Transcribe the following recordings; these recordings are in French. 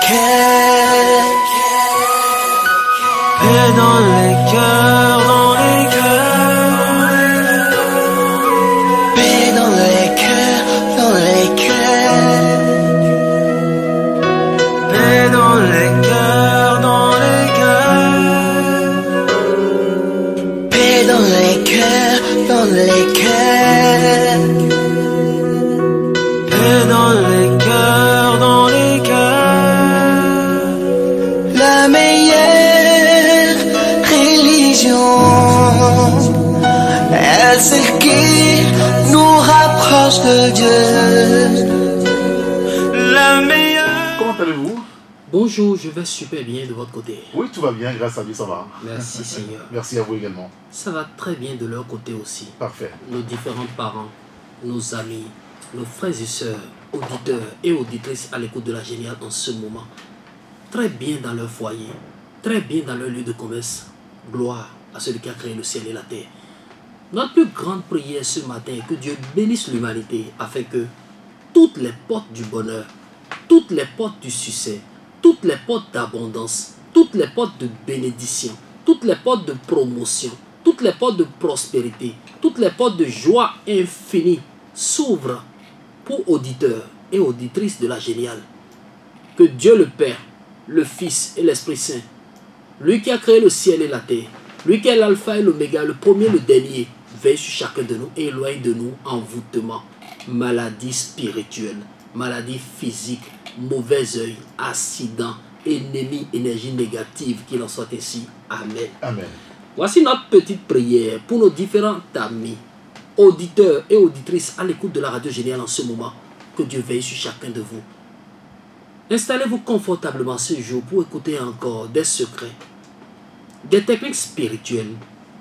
cœurs, paix dans les cœurs, dans les cœurs, paix dans les cœurs, dans les cœurs, paix dans les cœurs, dans les cœurs, paix dans les cœurs, dans les cœurs, paix dans les cœurs, dans les cœurs. La meilleure religion est celle qui nous rapproche de Dieu. La meilleure. Comment allez-vous? Bonjour, je vais super bien de votre côté. Oui, tout va bien, grâce à Dieu, ça va. Merci Seigneur. Merci à vous également. Ça va très bien de leur côté aussi. Parfait. Nos différents parents, nos amis, nos frères et sœurs, auditeurs et auditrices à l'écoute de la Géniale en ce moment. Très bien dans leur foyer, très bien dans leur lieu de commerce. Gloire à celui qui a créé le ciel et la terre. Notre plus grande prière ce matin est que Dieu bénisse l'humanité afin que toutes les portes du bonheur, toutes les portes du succès, toutes les portes d'abondance, toutes les portes de bénédiction, toutes les portes de promotion, toutes les portes de prospérité, toutes les portes de joie infinie s'ouvrent pour auditeurs et auditrices de la Géniale. Que Dieu le Père, le Fils et l'Esprit Saint, lui qui a créé le ciel et la terre, lui qui est l'alpha et l'oméga, le premier et le dernier, veille sur chacun de nous et éloigne de nous envoûtement, maladie spirituelle, maladie physique, mauvais œil, accident, ennemi, énergie négative, qu'il en soit ainsi. Amen. Amen. Voici notre petite prière pour nos différents amis, auditeurs et auditrices à l'écoute de la radio Géniale en ce moment. Que Dieu veille sur chacun de vous. Installez-vous confortablement ce jour pour écouter encore des secrets, des techniques spirituelles,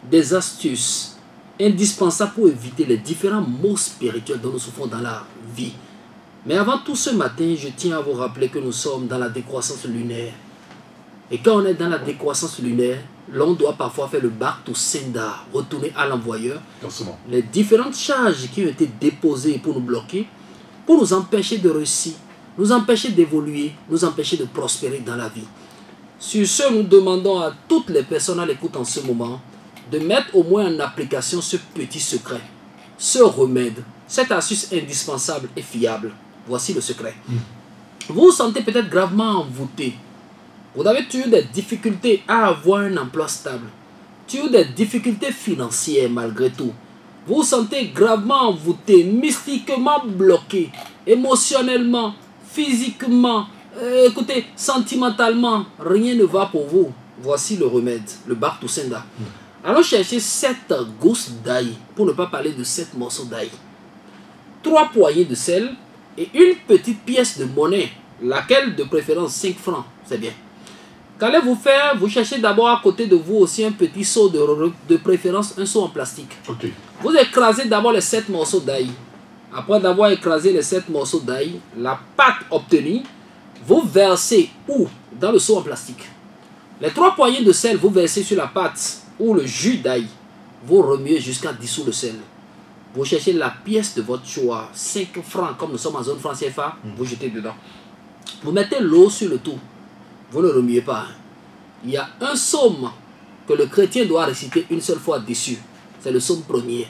des astuces indispensables pour éviter les différents maux spirituels dont nous souffrons dans la vie. Mais avant tout ce matin, je tiens à vous rappeler que nous sommes dans la décroissance lunaire. Et quand on est dans la décroissance lunaire, l'on doit parfois faire le back to sender, retourner à l'envoyeur. Les différentes charges qui ont été déposées pour nous bloquer, pour nous empêcher de réussir, nous empêcher d'évoluer, nous empêcher de prospérer dans la vie. Sur ce, nous demandons à toutes les personnes à l'écoute en ce moment de mettre au moins en application ce petit secret, ce remède, cette astuce indispensable et fiable. Voici le secret. Vous vous sentez peut-être gravement envoûté. Vous avez toujours des difficultés à avoir un emploi stable. Toujours des difficultés financières malgré tout. Vous vous sentez gravement envoûté, mystiquement bloqué, émotionnellement, physiquement, écoutez, sentimentalement, rien ne va pour vous. Voici le remède, le back to sender. Allons chercher 7 gousses d'ail, pour ne pas parler de 7 morceaux d'ail. 3 poignées de sel et une petite pièce de monnaie, laquelle de préférence 5 francs, c'est bien. Qu'allez-vous faire? Vous cherchez d'abord à côté de vous aussi un petit seau de préférence, un seau en plastique. Okay. Vous écrasez d'abord les 7 morceaux d'ail. Après d'avoir écrasé les 7 morceaux d'ail, la pâte obtenue, vous versez où? Dans le seau en plastique. Les 3 poignées de sel, vous versez sur la pâte ou le jus d'ail. Vous remuez jusqu'à dissoudre le sel. Vous cherchez la pièce de votre choix, 5 francs, comme nous sommes en zone franc CFA, vous jetez dedans. Vous mettez l'eau sur le tout. Vous ne remuez pas. Il y a un psaume que le chrétien doit réciter une seule fois dessus. C'est le psaume premier.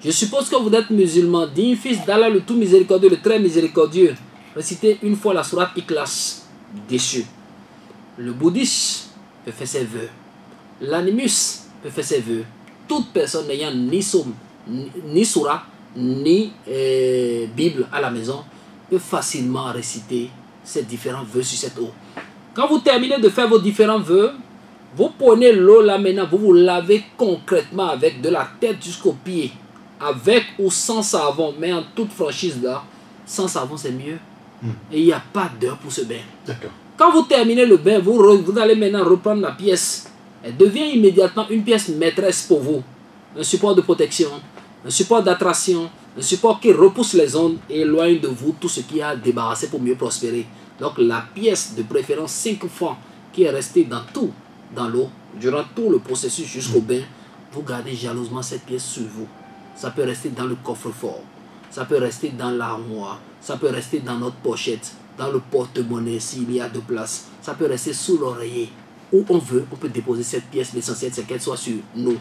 Je suppose que vous êtes musulman, digne fils d'Allah le tout miséricordieux, le très miséricordieux. Récitez une fois la sourate Ikhlas dessus. Le bouddhiste peut faire ses vœux. L'animus peut faire ses vœux. Toute personne n'ayant ni psaume, ni sourate, ni Bible à la maison peut facilement réciter ces différents vœux sur cette eau. Quand vous terminez de faire vos différents vœux, vous prenez l'eau là maintenant, vous vous lavez concrètement avec de la tête jusqu'aux pieds, avec ou sans savon, mais en toute franchise là, sans savon c'est mieux. Et il n'y a pas d'heure pour ce bain. Quand vous terminez le bain, vous allez maintenant reprendre la pièce. Elle devient immédiatement une pièce maîtresse pour vous. Un support de protection, un support d'attraction, un support qui repousse les ondes et éloigne de vous tout ce qui a débarrassé pour mieux prospérer. Donc la pièce de préférence 5 francs qui est restée dans l'eau, durant tout le processus jusqu'au bain, vous gardez jalousement cette pièce sur vous. Ça peut rester dans le coffre-fort, ça peut rester dans l'armoire, ça peut rester dans notre pochette. dans le porte-monnaie s'il y a de place. Ça peut rester sous l'oreiller. Où on veut, on peut déposer cette pièce. L'essentiel, c'est qu'elle soit sur nous.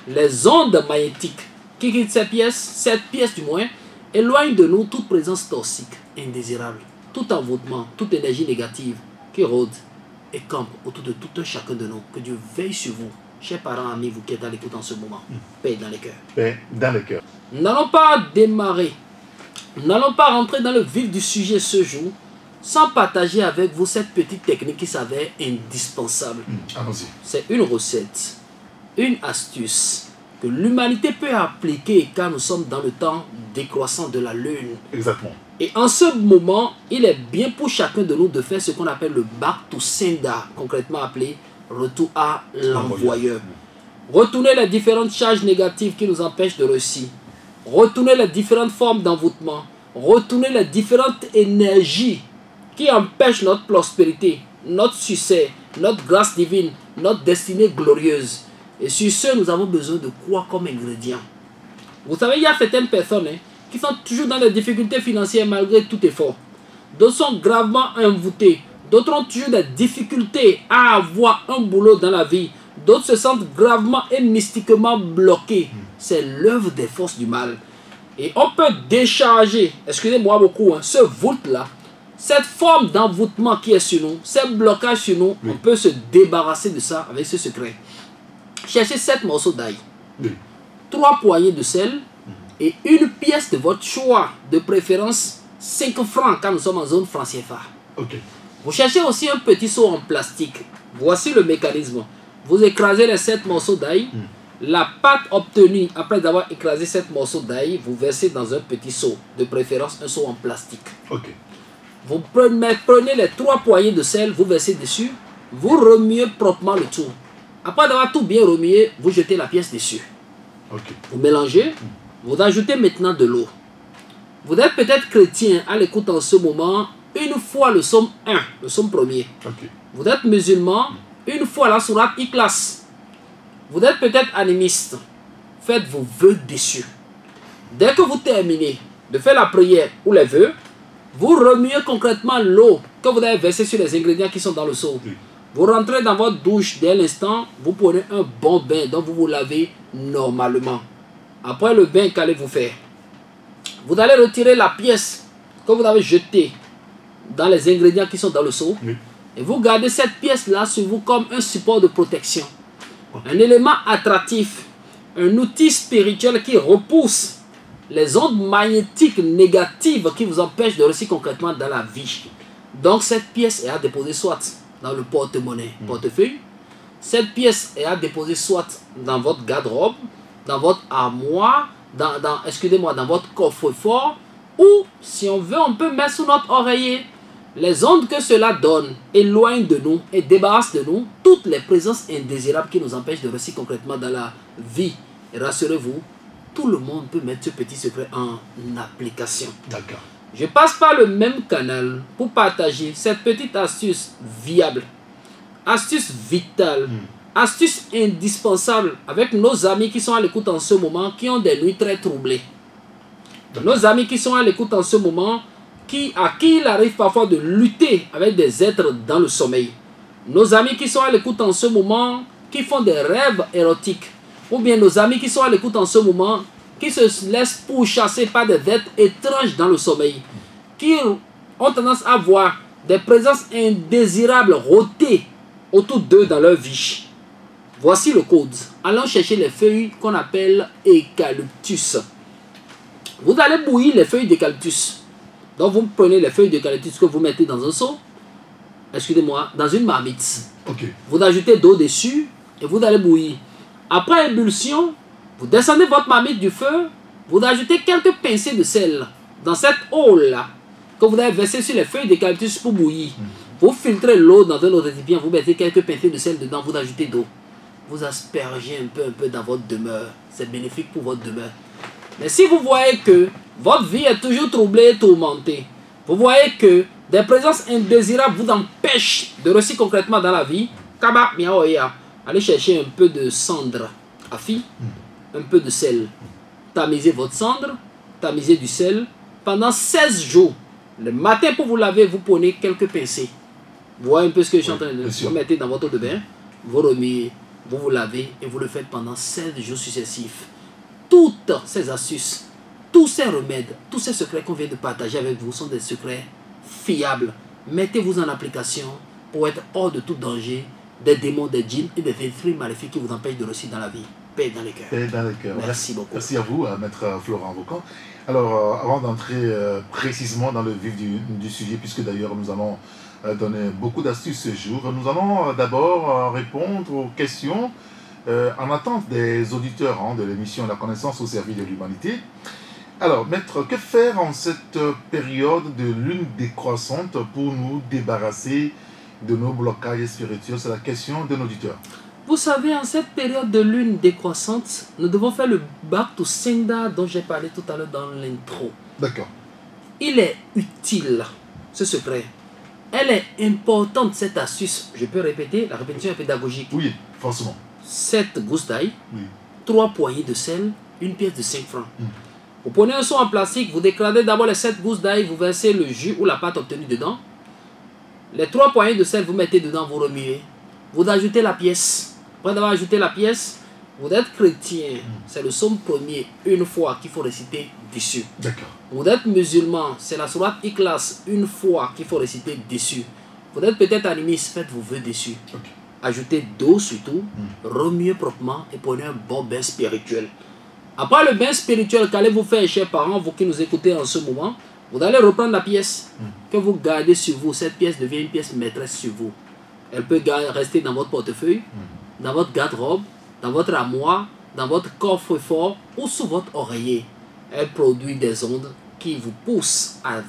Les ondes magnétiques qui quittent cette pièce du moins, éloignent de nous toute présence toxique, indésirable, tout envoûtement, toute énergie négative qui rôde et campe autour de tout un chacun de nous. Que Dieu veille sur vous, chers parents, amis, vous qui êtes à l'écoute en ce moment. Paix dans les cœurs. Paix dans les cœurs. Nous n'allons pas démarrer, nous n'allons pas rentrer dans le vif du sujet ce jour sans partager avec vous cette petite technique qui s'avère indispensable. Allons-y. C'est une recette, une astuce que l'humanité peut appliquer car nous sommes dans le temps décroissant de la lune. Exactement. Et en ce moment, il est bien pour chacun de nous de faire ce qu'on appelle le back to sender, concrètement appelé retour à l'envoyeur. Retourner les différentes charges négatives qui nous empêchent de réussir. Retourner les différentes formes d'envoûtement. Retourner les différentes énergies qui empêchent notre prospérité, notre succès, notre grâce divine, notre destinée glorieuse. Et sur ce, nous avons besoin de quoi comme ingrédient? Vous savez, il y a certaines personnes qui sont toujours dans des difficultés financières malgré tout effort. D'autres sont gravement envoûtés. D'autres ont toujours des difficultés à avoir un boulot dans la vie. D'autres se sentent gravement et mystiquement bloqués. C'est l'œuvre des forces du mal. Et on peut décharger, excusez-moi beaucoup, ce voûte-là, cette forme d'envoûtement qui est sur nous, ce blocage sur nous, on peut se débarrasser de ça avec ce secret. Cherchez 7 morceaux d'ail, 3 poignées de sel et une pièce de votre choix, de préférence 5 francs quand nous sommes en zone franc CFA. Ok. Vous cherchez aussi un petit seau en plastique. Voici le mécanisme. Vous écrasez les 7 morceaux d'ail. La pâte obtenue après avoir écrasé 7 morceaux d'ail, vous versez dans un petit seau, de préférence un seau en plastique. Ok. Vous prenez les 3 poignées de sel, vous versez dessus, vous remuez proprement le tout. Après avoir tout bien remué, vous jetez la pièce dessus. Ok. Vous mélangez, vous ajoutez maintenant de l'eau. Vous êtes peut-être chrétien à l'écoute en ce moment, une fois le psaume 1, le psaume premier. Ok. Vous êtes musulman, une fois la sourate Ikhlas. Vous êtes peut-être animiste, faites vos vœux dessus. Dès que vous terminez de faire la prière ou les vœux, vous remuez concrètement l'eau que vous avez versée sur les ingrédients qui sont dans le seau. Vous rentrez dans votre douche dès l'instant, vous prenez un bon bain dont vous vous lavez normalement. Après le bain, qu'allez-vous faire? Vous allez retirer la pièce que vous avez jetée dans les ingrédients qui sont dans le seau. Et vous gardez cette pièce-là sur vous comme un support de protection. Un élément attractif, un outil spirituel qui repousse les ondes magnétiques négatives qui vous empêchent de réussir concrètement dans la vie. Donc cette pièce est à déposer soit dans le porte-monnaie, portefeuille. Cette pièce est à déposer soit dans votre garde-robe, dans votre armoire, dans votre coffre-fort, ou si on veut, on peut mettre sous notre oreiller. Les ondes que cela donne éloignent de nous et débarrassent de nous toutes les présences indésirables qui nous empêchent de réussir concrètement dans la vie. Et rassurez-vous, tout le monde peut mettre ce petit secret en application. D'accord. Je passe par le même canal pour partager cette petite astuce viable, astuce vitale, astuce indispensable avec nos amis qui sont à l'écoute en ce moment, qui ont des nuits très troublées. Nos amis qui sont à l'écoute en ce moment, à qui il arrive parfois de lutter avec des êtres dans le sommeil. Nos amis qui sont à l'écoute en ce moment, qui font des rêves érotiques. Ou bien nos amis qui sont à l'écoute en ce moment, qui se laissent pourchasser par des êtres étranges dans le sommeil. Qui ont tendance à voir des présences indésirables rôder autour d'eux dans leur vie. Voici le code. Allons chercher les feuilles qu'on appelle eucalyptus. Vous allez bouillir les feuilles d'eucalyptus. Donc vous prenez les feuilles d'eucalyptus que vous mettez dans un seau, excusez-moi, dans une marmite. Ok. Vous ajoutez d'eau dessus et vous allez bouillir. Après ébullition, vous descendez votre marmite du feu, vous ajoutez quelques pincées de sel dans cette eau-là que vous avez versée sur les feuilles d'eucalyptus pour bouillir. Vous filtrez l'eau dans un autre récipient, vous mettez quelques pincées de sel dedans, vous ajoutez d'eau. Vous aspergez un peu dans votre demeure. C'est bénéfique pour votre demeure. Mais si vous voyez que votre vie est toujours troublée et tourmentée, vous voyez que des présences indésirables vous empêchent de réussir concrètement dans la vie, allez chercher un peu de cendre à fille, un peu de sel. Tamisez votre cendre, tamisez du sel pendant 16 jours. Le matin, pour vous laver, vous prenez quelques pincées. Vous voyez un peu ce que je suis en train de bien dire. sûr. Vous mettez dans votre eau de bain, vous remuez, vous vous lavez et vous le faites pendant 7 jours successifs. Toutes ces astuces, tous ces remèdes, tous ces secrets qu'on vient de partager avec vous sont des secrets fiables. Mettez-vous en application pour être hors de tout danger des démons, des djinns et des esprits maléfiques qui vous empêchent de réussir dans la vie. Paix dans les cœurs. Paix dans les cœurs. Merci beaucoup. Merci à vous, maître Florent Vaucan. Alors, avant d'entrer précisément dans le vif du sujet, puisque d'ailleurs nous allons donner beaucoup d'astuces ce jour, nous allons d'abord répondre aux questions en attente des auditeurs de l'émission La connaissance au service de l'humanité. Alors, maître, que faire en cette période de lune décroissante pour nous débarrasser de nos blocages spirituels? C'est la question d'un auditeur. Vous savez, en cette période de lune décroissante, nous devons faire le back to senda dont j'ai parlé tout à l'heure dans l'intro. D'accord. Il est utile, ce secret. Elle est importante, cette astuce. Je peux répéter, la répétition est pédagogique. Oui, forcément. 7 gousses d'ail, Oui. 3 poignées de sel, une pièce de 5 francs. Mm. Vous prenez un seau en plastique, vous décradez d'abord les 7 gousses d'ail, vous versez le jus ou la pâte obtenue dedans. Les 3 poignées de sel, vous mettez dedans, vous remuez. Vous ajoutez la pièce. Après d'avoir ajouté la pièce, vous êtes chrétien. C'est le psaume premier, une fois qu'il faut réciter dessus. D'accord. Vous êtes musulman, c'est la sourate Ikhlas, une fois qu'il faut réciter dessus. Vous êtes peut-être animiste, faites vos vœux dessus. Okay. Ajoutez d'eau surtout, remuez proprement et prenez un bon bain spirituel. Après le bain spirituel qu'allez-vous faire, chers parents, vous qui nous écoutez en ce moment, vous allez reprendre la pièce que vous gardez sur vous. Cette pièce devient une pièce maîtresse sur vous. Elle peut rester dans votre portefeuille, dans votre garde-robe, dans votre armoire, dans votre coffre-fort ou sous votre oreiller. Elle produit des ondes qui vous poussent à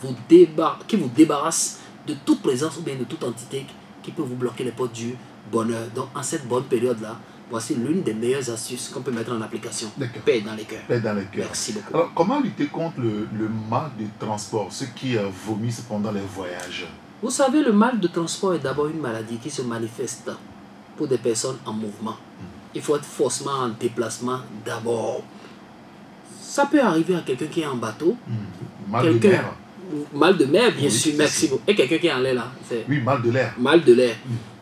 qui vous débarrassent de toute présence ou bien de toute entité qui peut vous bloquer les portes du bonheur. Donc en cette bonne période-là, voici l'une des meilleures astuces qu'on peut mettre en application. Paix dans les cœurs. Paix dans les cœurs. Merci beaucoup. Alors, comment lutter contre le mal de transport, ceux qui vomissent pendant les voyages? Vous savez, le mal de transport est d'abord une maladie qui se manifeste pour des personnes en mouvement. Il faut être forcément en déplacement d'abord. Ça peut arriver à quelqu'un qui est en bateau. Mal de mer. Mal de mer, bien Oui, sûr, merci beaucoup. Et quelqu'un qui est en l'air là. Oui, mal de l'air. Mal de l'air.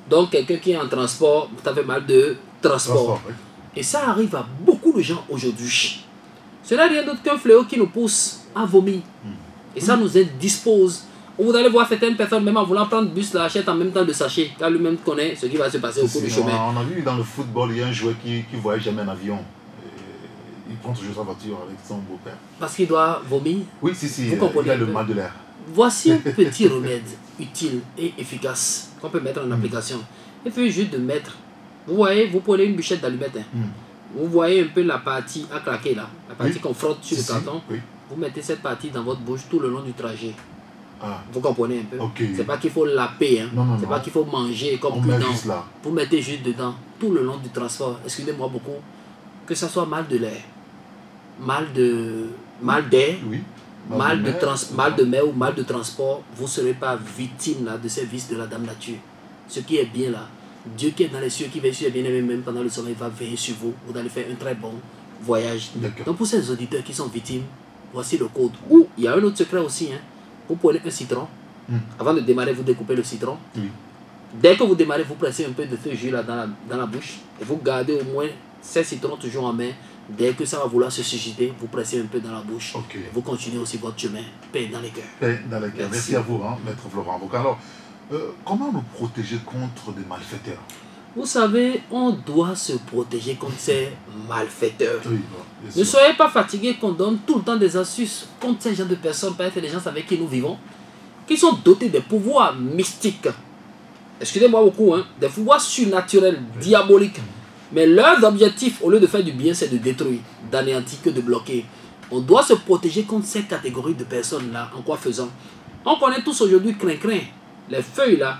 Donc quelqu'un qui est en transport, vous avez mal de transport. Oui. Et ça arrive à beaucoup de gens aujourd'hui. Ce n'est rien d'autre qu'un fléau qui nous pousse à vomir. Et ça nous indispose. Vous allez voir certaines personnes, même en voulant prendre le bus, achètent en même temps de sachets, car lui-même connaît ce qui va se passer au cours du chemin. On a vu dans le football, il y a un joueur qui ne voyage jamais en avion. Il prend toujours sa voiture avec son beau-père. Parce qu'il doit vomir. Oui, si, Vous comprenez il a le mal de l'air. Voici un petit remède utile et efficace qu'on peut mettre en application. Il faut juste de mettre. Vous voyez, vous prenez une bûchette d'allumettes. Vous voyez un peu la partie à craquer là, la partie qu'on frotte sur le carton. Oui. Vous mettez cette partie dans votre bouche tout le long du trajet. Ah. Vous comprenez un peu? Okay. C'est pas qu'il faut laper, hein. C'est pas qu'il faut manger comme prudent. Vous mettez juste dedans tout le long du transport. Excusez-moi beaucoup. Que ce soit mal de l'air, mal d'air, oui. mal de mer ou mal de transport, vous ne serez pas victime là, de ces vices de la dame nature. Ce qui est bien là, Dieu qui est dans les cieux, qui veille sur les bien-aimés, même pendant le sommeil, va veiller sur vous. Vous allez faire un très bon voyage. Donc pour ces auditeurs qui sont victimes, voici le code. Ou il y a un autre secret aussi. Hein. Vous prenez un citron. Avant de démarrer, vous découpez le citron. Oui. Dès que vous démarrez, vous pressez un peu de ce jus là dans la bouche. Et vous gardez au moins ces citrons toujours en main. Dès que ça va vouloir se susciter, vous pressez un peu dans la bouche. Okay. Vous continuez aussi votre chemin. Paix dans les cœurs. Paix dans les cœurs. Merci à vous, maître Florent Vaucan. Alors, comment nous protéger contre des malfaiteurs? Vous savez, on doit se protéger contre ces malfaiteurs. Oui, ne soyez pas fatigués qu'on donne tout le temps des astuces contre ces gens de personnes, peut-être les gens avec qui nous vivons, qui sont dotés de pouvoirs mystiques. Excusez-moi beaucoup, hein, des pouvoirs surnaturels, diaboliques. Mais leur objectif, au lieu de faire du bien, c'est de détruire, d'anéantir, que de bloquer. On doit se protéger contre ces catégories de personnes-là. En quoi faisant? On connaît tous aujourd'hui crin-crin, les feuilles là,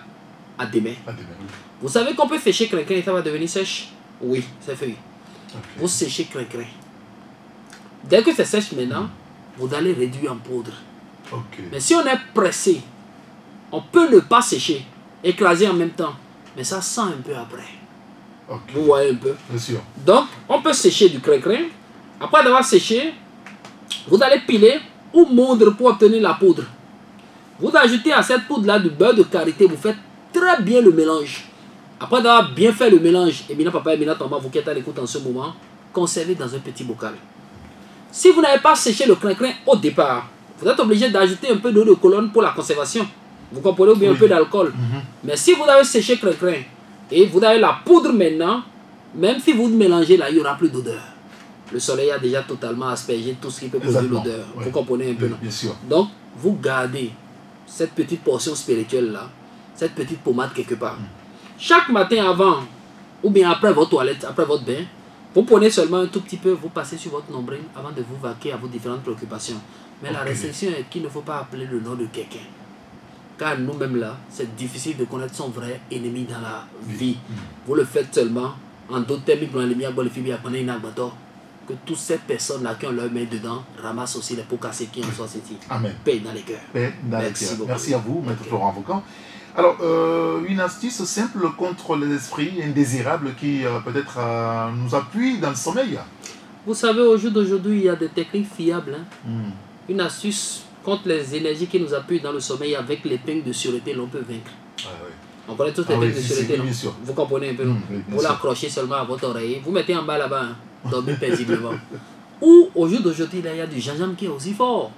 à des mains. Oui. Vous savez qu'on peut sécher crin-crin et ça va devenir sèche? Oui, ces feuilles. Vous séchez crin-crin. Dès que c'est sèche maintenant, vous allez réduire en poudre. Mais si on est pressé, on peut ne pas sécher, écraser en même temps. Mais ça sent un peu après. Vous voyez un peu? Bien sûr. Donc, on peut sécher du crin-crin. Après d'avoir séché, vous allez piler ou moudre pour obtenir la poudre. Vous ajoutez à cette poudre-là du beurre de karité. Vous faites très bien le mélange. Après d'avoir bien fait le mélange, Emina Papa et Emina Tamba, vous qui êtes à l'écoute en ce moment, conservez dans un petit bocal. Si vous n'avez pas séché le crin-crin au départ, vous êtes obligé d'ajouter un peu d'eau de colonne pour la conservation. Vous comprenez, ou bien un peu d'alcool. Mais si vous avez séché crin-crin et vous avez la poudre maintenant, même si vous mélangez là, il n'y aura plus d'odeur. Le soleil a déjà totalement aspergé tout ce qui peut produire l'odeur. Vous comprenez un peu, non? Bien sûr. Donc, vous gardez cette petite portion spirituelle là, cette petite pommade quelque part. Chaque matin avant, ou bien après votre toilette, après votre bain, vous prenez seulement un tout petit peu, vous passez sur votre nombril avant de vous vaquer à vos différentes préoccupations. Mais la restriction est qu'il ne faut pas appeler le nom de quelqu'un. Car nous-mêmes là, c'est difficile de connaître son vrai ennemi dans la vie. Vous le faites seulement en d'autres termes, que toutes ces personnes-là qui ont leur main dedans ramassent aussi les pots cassés qui en sont sortis. Amen. Paix dans les cœurs. Paix dans les Merci cœurs. beaucoup. Merci à vous, Maître Florent Avocat. Alors, une astuce simple contre les esprits indésirables qui peut-être nous appuient dans le sommeil. Vous savez, au jour d'aujourd'hui, il y a des techniques fiables. Une astuce contre les énergies qui nous appuient dans le sommeil avec l'épingle de sûreté, l'on peut vaincre. On connaît toutes les épingles de sûreté, non? Vous comprenez un peu, non? Vous l'accrochez seulement à votre oreille. Vous mettez en bas là-bas, dormez paisiblement. Ou au jour d'aujourd'hui, il y a du gingembre qui est aussi fort.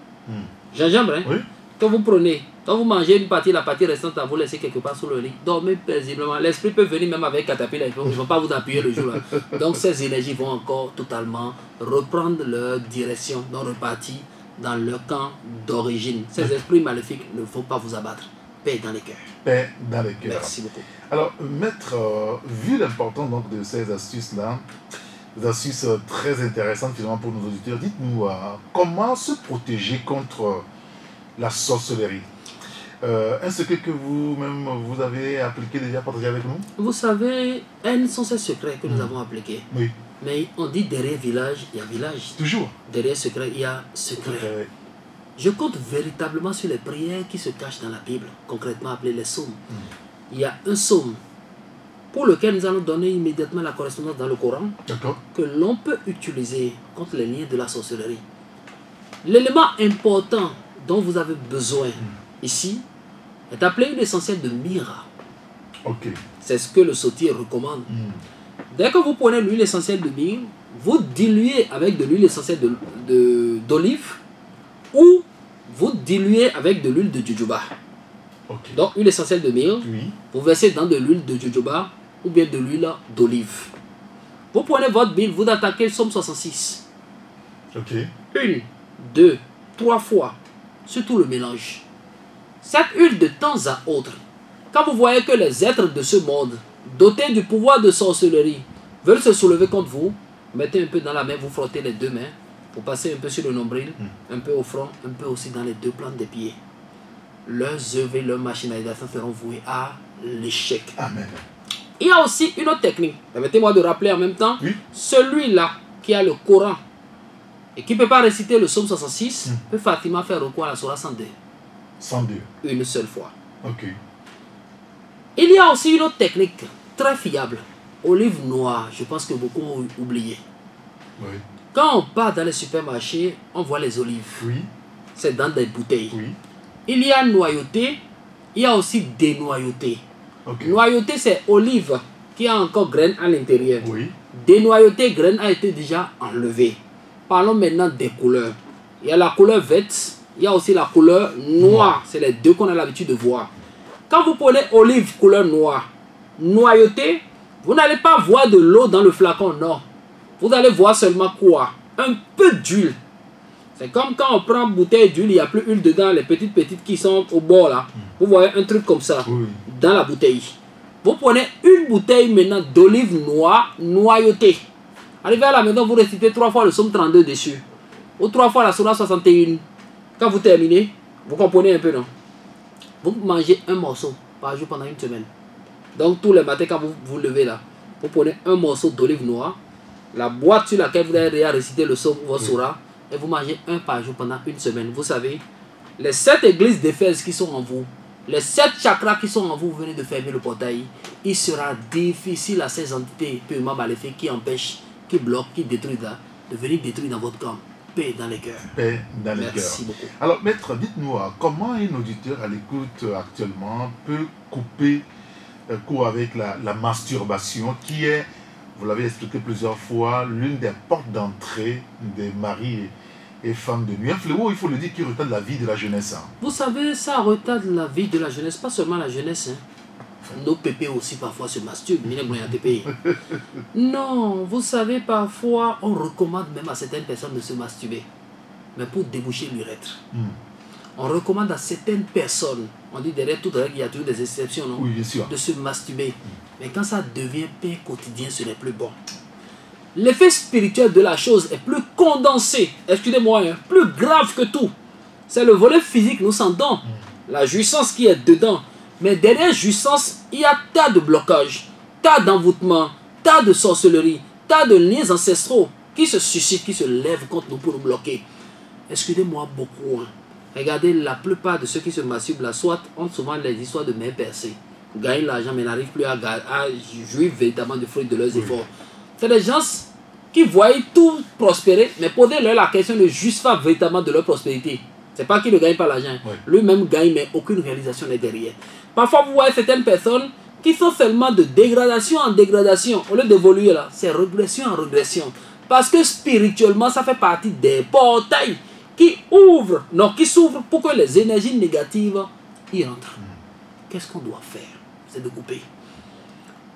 Gingembre, hein? Oui. Quand vous prenez, quand vous mangez une partie, la partie restante, à vous laisser quelque part sur le lit, dormez paisiblement. L'esprit peut venir même avec caterpillar, ils ne vont pas vous appuyer le jour là. Donc ces énergies vont encore totalement reprendre leur direction, donc repartir dans leur camp d'origine. Ces esprits maléfiques ne vont pas vous abattre. Paix dans les cœurs. Paix dans les cœurs. Merci beaucoup. Alors, Maître, vu l'importance donc de ces astuces-là, des astuces très intéressantes finalement pour nos auditeurs, dites-nous comment se protéger contre la sorcellerie. Un secret que vous-même vous avez appliqué déjà, partagé avec nous? Vous savez, un sont ces secrets que nous avons appliqués. Oui. Mais on dit derrière village, il y a village. Toujours. Derrière secret, il y a secret. Je compte véritablement sur les prières qui se cachent dans la Bible, concrètement appelées les psaumes. Il y a un psaume pour lequel nous allons donner immédiatement la correspondance dans le Coran, que l'on peut utiliser contre les liens de la sorcellerie. L'élément important dont vous avez besoin ici est appelé une essentielle de myrrhe. C'est ce que le sautier recommande. Dès que vous prenez l'huile essentielle de myrrhe, vous diluez avec de l'huile essentielle d'olive ou vous diluez avec de l'huile de jojoba. Donc, huile essentielle de myrrhe, vous versez dans de l'huile de jojoba ou bien de l'huile d'olive. Vous prenez votre Bible, vous attaquez le psaume 66. Une, deux, trois fois, surtout le mélange. Cette huile de temps à autre, quand vous voyez que les êtres de ce monde, dotés du pouvoir de sorcellerie, veulent se soulever contre vous, mettez un peu dans la main, vous frottez les deux mains, vous passez un peu sur le nombril, un peu au front, un peu aussi dans les deux plantes des pieds. Leurs œuvres et leurs machinalisations seront vouées à l'échec. Amen. Il y a aussi une autre technique. Permettez-moi de rappeler en même temps, celui-là qui a le Coran et qui ne peut pas réciter le psaume 66 peut facilement faire recours à la Surah 102. 102. Une seule fois. Il y a aussi une autre technique très fiable. Olive noire, je pense que beaucoup ont oublié. Quand on part dans les supermarchés, on voit les olives. C'est dans des bouteilles. Il y a noyauté, il y a aussi dénoyauté. Noyauté, c'est olive qui a encore graine à l'intérieur. Dénoyauté, graine a été déjà enlevée. Parlons maintenant des couleurs. Il y a la couleur verte, il y a aussi la couleur noire. C'est les deux qu'on a l'habitude de voir. Quand vous prenez olive couleur noire, noyauté, vous n'allez pas voir de l'eau dans le flacon, non. Vous allez voir seulement quoi? Un peu d'huile. C'est comme quand on prend une bouteille d'huile, il n'y a plus d'huile dedans, les petites qui sont au bord là. Vous voyez un truc comme ça dans la bouteille. Vous prenez une bouteille maintenant d'olive noire noyautée. Arrivé à la maison, vous récitez 3 fois le psaume 32 dessus. Ou 3 fois la Surah 61. Quand vous terminez, vous comprenez un peu, non? Vous mangez un morceau par jour pendant une semaine. Donc tous les matins quand vous vous levez là, vous prenez un morceau d'olive noire, la boîte sur laquelle vous avez récité le psaume, votre Surah, et vous mangez un par jour pendant une semaine. Vous savez, les 7 églises d'Éphèse qui sont en vous, les 7 chakras qui sont en vous, vous venez de fermer le portail. Il sera difficile à ces entités purement maléfiques qui empêchent, qui bloquent, qui détruisent là, de venir détruire dans votre camp. paix dans les cœurs. Paix dans les cœurs. Merci beaucoup. Alors, maître, dites-nous, comment un auditeur à l'écoute actuellement peut couper court avec la masturbation qui est, vous l'avez expliqué plusieurs fois, l'une des portes d'entrée des maris et femmes de nuit. Un fléau, il faut le dire, qui retarde la vie de la jeunesse. Hein. Vous savez, ça retarde la vie de la jeunesse, pas seulement la jeunesse. Hein. Nos pépés aussi parfois se masturbent. Non, vous savez, parfois on recommande même à certaines personnes de se masturber. Mais pour déboucher l'urètre. On recommande à certaines personnes, on dit derrière toute règle, il y a toujours des exceptions, non? Oui, bien sûr. De se masturber. Mais quand ça devient pain quotidien, ce n'est plus bon. L'effet spirituel de la chose est plus condensé, excusez-moi, hein, plus grave que tout. C'est le volet physique, nous sentons la jouissance qui est dedans. Mais derrière jouissance, il y a tas de blocages, tas d'envoûtements, tas de sorcellerie, tas de liens ancestraux qui se suscitent, qui se lèvent contre nous pour nous bloquer. Excusez-moi beaucoup. Hein. Regardez, la plupart de ceux qui se masturbent là, soit ont souvent les histoires de mains percées, gagnent l'argent mais n'arrivent plus à jouir véritablement du fruit de leurs efforts. C'est des gens qui voient tout prospérer, mais posez-leur la question ne juste pas véritablement de leur prospérité. C'est pas qu'ils ne gagnent pas l'argent. Lui-même gagne, mais aucune réalisation n'est derrière. Parfois, vous voyez certaines personnes qui sont seulement de dégradation en dégradation. Au lieu d'évoluer là, c'est régression en régression. Parce que spirituellement, ça fait partie des portails qui ouvrent, non, qui s'ouvrent pour que les énergies négatives y rentrent. Qu'est-ce qu'on doit faire? C'est de couper.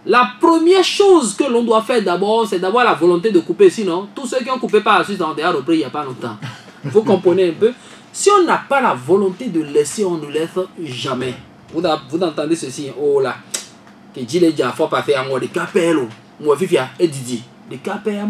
La première chose que l'on doit faire d'abord, c'est d'avoir la volonté de couper. Sinon, tous ceux qui ont coupé par la suite ont déjà repris il n'y a pas longtemps. Vous comprenez un peu? Si on n'a pas la volonté de laisser, on ne laisse jamais. Vous entendez ceci? Oh là, que dit les gens, faut pas faire moi des capelles, moi Vivia et Didi, des capelles,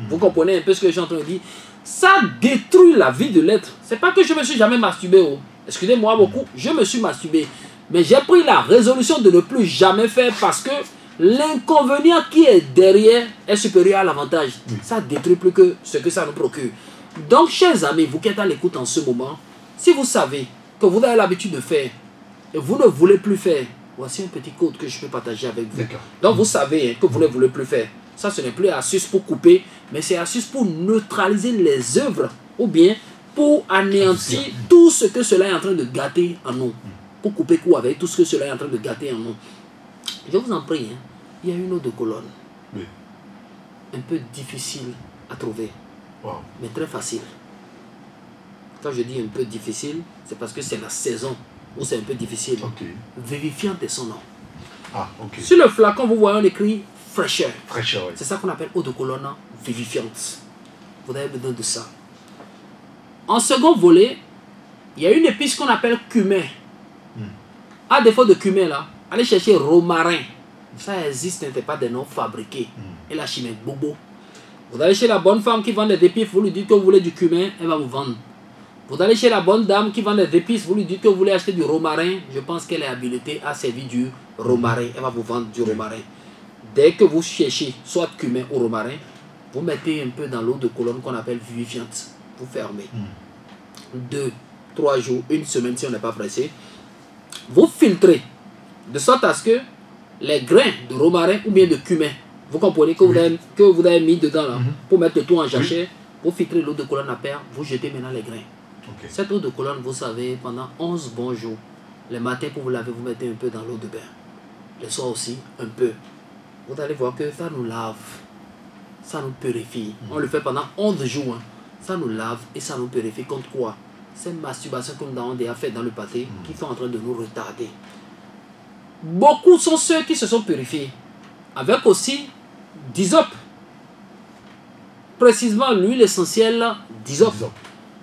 vous comprenez un peu ce que je suis en train de dire? Ça détruit la vie de l'être. C'est pas que je me suis jamais masturbé. Oh. Excusez-moi beaucoup, je me suis masturbé. Mais j'ai pris la résolution de ne plus jamais faire parce que l'inconvénient qui est derrière est supérieur à l'avantage. Ça détruit plus que ce que ça nous procure. Donc, chers amis, vous qui êtes à l'écoute en ce moment, si vous savez que vous avez l'habitude de faire et vous ne voulez plus faire, voici un petit code que je peux partager avec vous. Donc, vous savez que vous ne voulez plus faire. Ça, ce n'est plus astuce pour couper, mais c'est astuce pour neutraliser les œuvres ou bien pour anéantir tout ce que cela est en train de gâter en nous. Pour couper court avec tout ce que cela est en train de gâter en nous. Je vous en prie, hein, il y a une eau de colonne. Un peu difficile à trouver, mais très facile. Quand je dis un peu difficile, c'est parce que c'est la saison où c'est un peu difficile. Vivifiante est son nom. Sur le flacon, vous voyez on écrit fraîcheur. C'est ça qu'on appelle eau de colonne vivifiante. Vous avez besoin de ça. En second volet, il y a une épice qu'on appelle cumin. À défaut de cumin là, allez chercher romarin. Ça existe, ce n'est pas des noms fabriqués. Et la chimie bobo. Vous allez chez la bonne femme qui vend des épices, vous lui dites que vous voulez du cumin, elle va vous vendre. Vous allez chez la bonne dame qui vend des épices, vous lui dites que vous voulez acheter du romarin, je pense qu'elle est habilitée à servir du romarin, elle va vous vendre du romarin. Dès que vous cherchez soit cumin ou romarin, vous mettez un peu dans l'eau de colonne qu'on appelle vivifiante. Vous fermez. 2, 3 jours, une semaine si on n'est pas pressé. Vous filtrez de sorte à ce que les grains de romarin ou bien de cumin, vous comprenez que vous avez mis dedans là, pour mettre le tout en jachère, vous filtrez l'eau de colonne à paire, vous jetez maintenant les grains. Cette eau de colonne, vous savez, pendant 11 bons jours, les matins pour vous laver, vous mettez un peu dans l'eau de bain. Les soirs aussi, un peu. Vous allez voir que ça nous lave, ça nous purifie. On le fait pendant 11 jours. Hein. Ça nous lave et ça nous purifie contre quoi? Ces masturbations que nous avons déjà fait dans le passé qui sont en train de nous retarder. Beaucoup sont ceux qui se sont purifiés. Avec aussi d'hysope. Précisément l'huile essentielle d'hysope.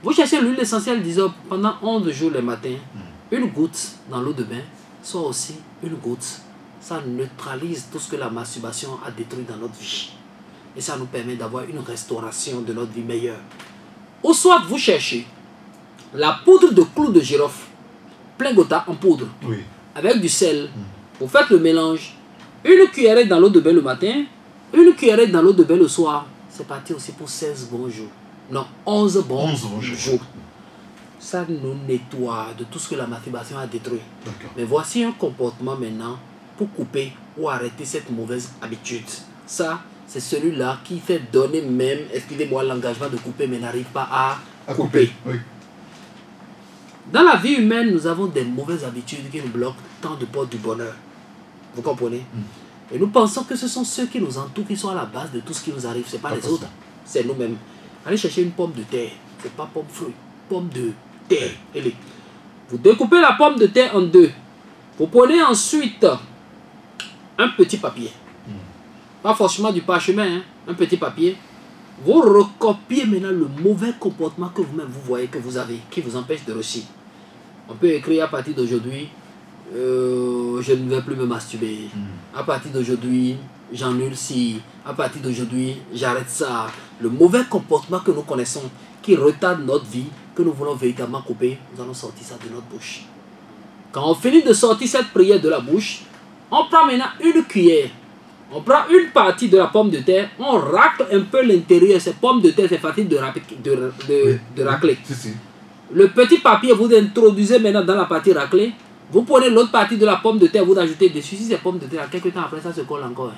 Vous cherchez l'huile essentielle d'hysope pendant 11 jours le matin. Une goutte dans l'eau de bain, soit aussi une goutte. Ça neutralise tout ce que la masturbation a détruit dans notre vie. Et ça nous permet d'avoir une restauration de notre vie meilleure. Ou soit vous cherchez la poudre de clou de girofle, plein gota en poudre, avec du sel. Vous faites le mélange. Une cuillerée dans l'eau de bain le matin, une cuillerée dans l'eau de bain le soir. C'est parti aussi pour 16 bons jours. Non, 11 bons jours. Ça nous nettoie de tout ce que la masturbation a détruit. Mais voici un comportement maintenant pour couper ou arrêter cette mauvaise habitude. Ça, c'est celui-là qui fait donner même, excusez-moi, l'engagement de couper, mais n'arrive pas à couper. Oui. Dans la vie humaine, nous avons des mauvaises habitudes qui nous bloquent tant de portes du bonheur. Vous comprenez? Et nous pensons que ce sont ceux qui nous entourent qui sont à la base de tout ce qui nous arrive. Ce n'est pas les autres, c'est nous-mêmes. Allez chercher une pomme de terre. Ce n'est pas pomme fruit, pomme de terre. Vous découpez la pomme de terre en deux. Vous prenez ensuite un petit papier. Pas forcément du parchemin, hein, un petit papier. Vous recopiez maintenant le mauvais comportement que vous-même vous voyez que vous avez, qui vous empêche de réussir. On peut écrire à partir d'aujourd'hui, je ne vais plus me masturber. À partir d'aujourd'hui, j'annule si. À partir d'aujourd'hui, j'arrête ça. Le mauvais comportement que nous connaissons, qui retarde notre vie, que nous voulons véritablement couper, nous allons sortir ça de notre bouche. Quand on finit de sortir cette prière de la bouche, on prend maintenant une cuillère. On prend une partie de la pomme de terre, on racle un peu l'intérieur. Cette pomme de terre, c'est facile de racler. Le petit papier, vous introduisez maintenant dans la partie raclée. Vous prenez l'autre partie de la pomme de terre, vous ajoutez dessus. Si c'est pomme de terre, quelques temps après, ça se colle encore.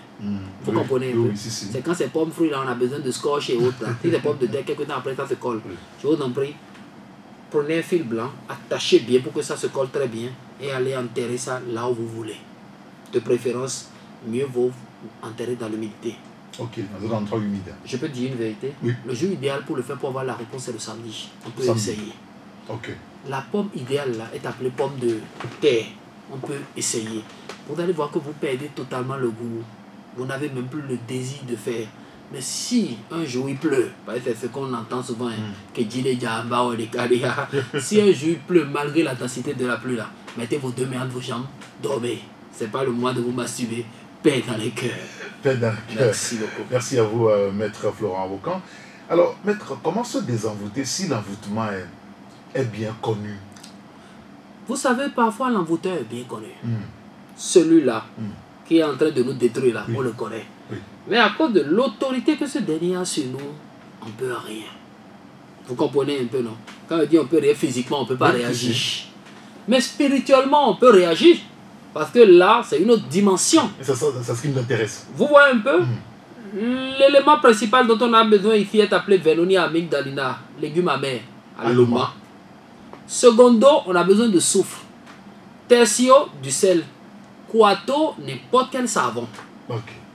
Vous comprenez un peu? C'est quand c'est pomme fruit, là, on a besoin de scotch et autres. Si c'est pomme de terre, quelques temps après, ça se colle. Je vous en prie, prenez un fil blanc, attachez bien pour que ça se colle très bien et allez enterrer ça là où vous voulez. De préférence, mieux vaut enterrer dans l'humidité. Ok, dans un endroit humide. Je peux dire une vérité. Oui. Le jour idéal pour le faire, pour avoir la réponse, c'est le samedi. On peut essayer. Ok. La pomme idéale là est appelée pomme de terre. On peut essayer. Vous allez voir que vous perdez totalement le goût. Vous n'avez même plus le désir de faire. Mais si un jour il pleut, parce que c'est ce qu'on entend souvent, que si un jour il pleut, malgré la densité de la pluie là, mettez vos deux mains entre vos jambes, dormez. C'est pas le moment de vous masturber. Paix dans les cœurs. Paix dans les cœurs. Merci beaucoup. Merci à vous, maître Florent Avocan. Alors, maître, comment se désenvoûter si l'envoûtement est bien connu? Vous savez, parfois l'envoûteur est bien connu. Celui-là qui est en train de nous détruire là, on le connaît. Mais à cause de l'autorité que ce dernier a sur nous, on ne peut rien. Vous comprenez un peu, non? Quand on dit on peut rien physiquement, on ne peut pas réagir. Mais spirituellement, on peut réagir. Parce que là, c'est une autre dimension. C'est ce qui nous intéresse. Vous voyez un peu? L'élément principal dont on a besoin ici est appelé Vernonia amygdalina, légume amer, aloma. Secondo, on a besoin de soufre. Tertio, du sel. Quarto, n'importe quel savon.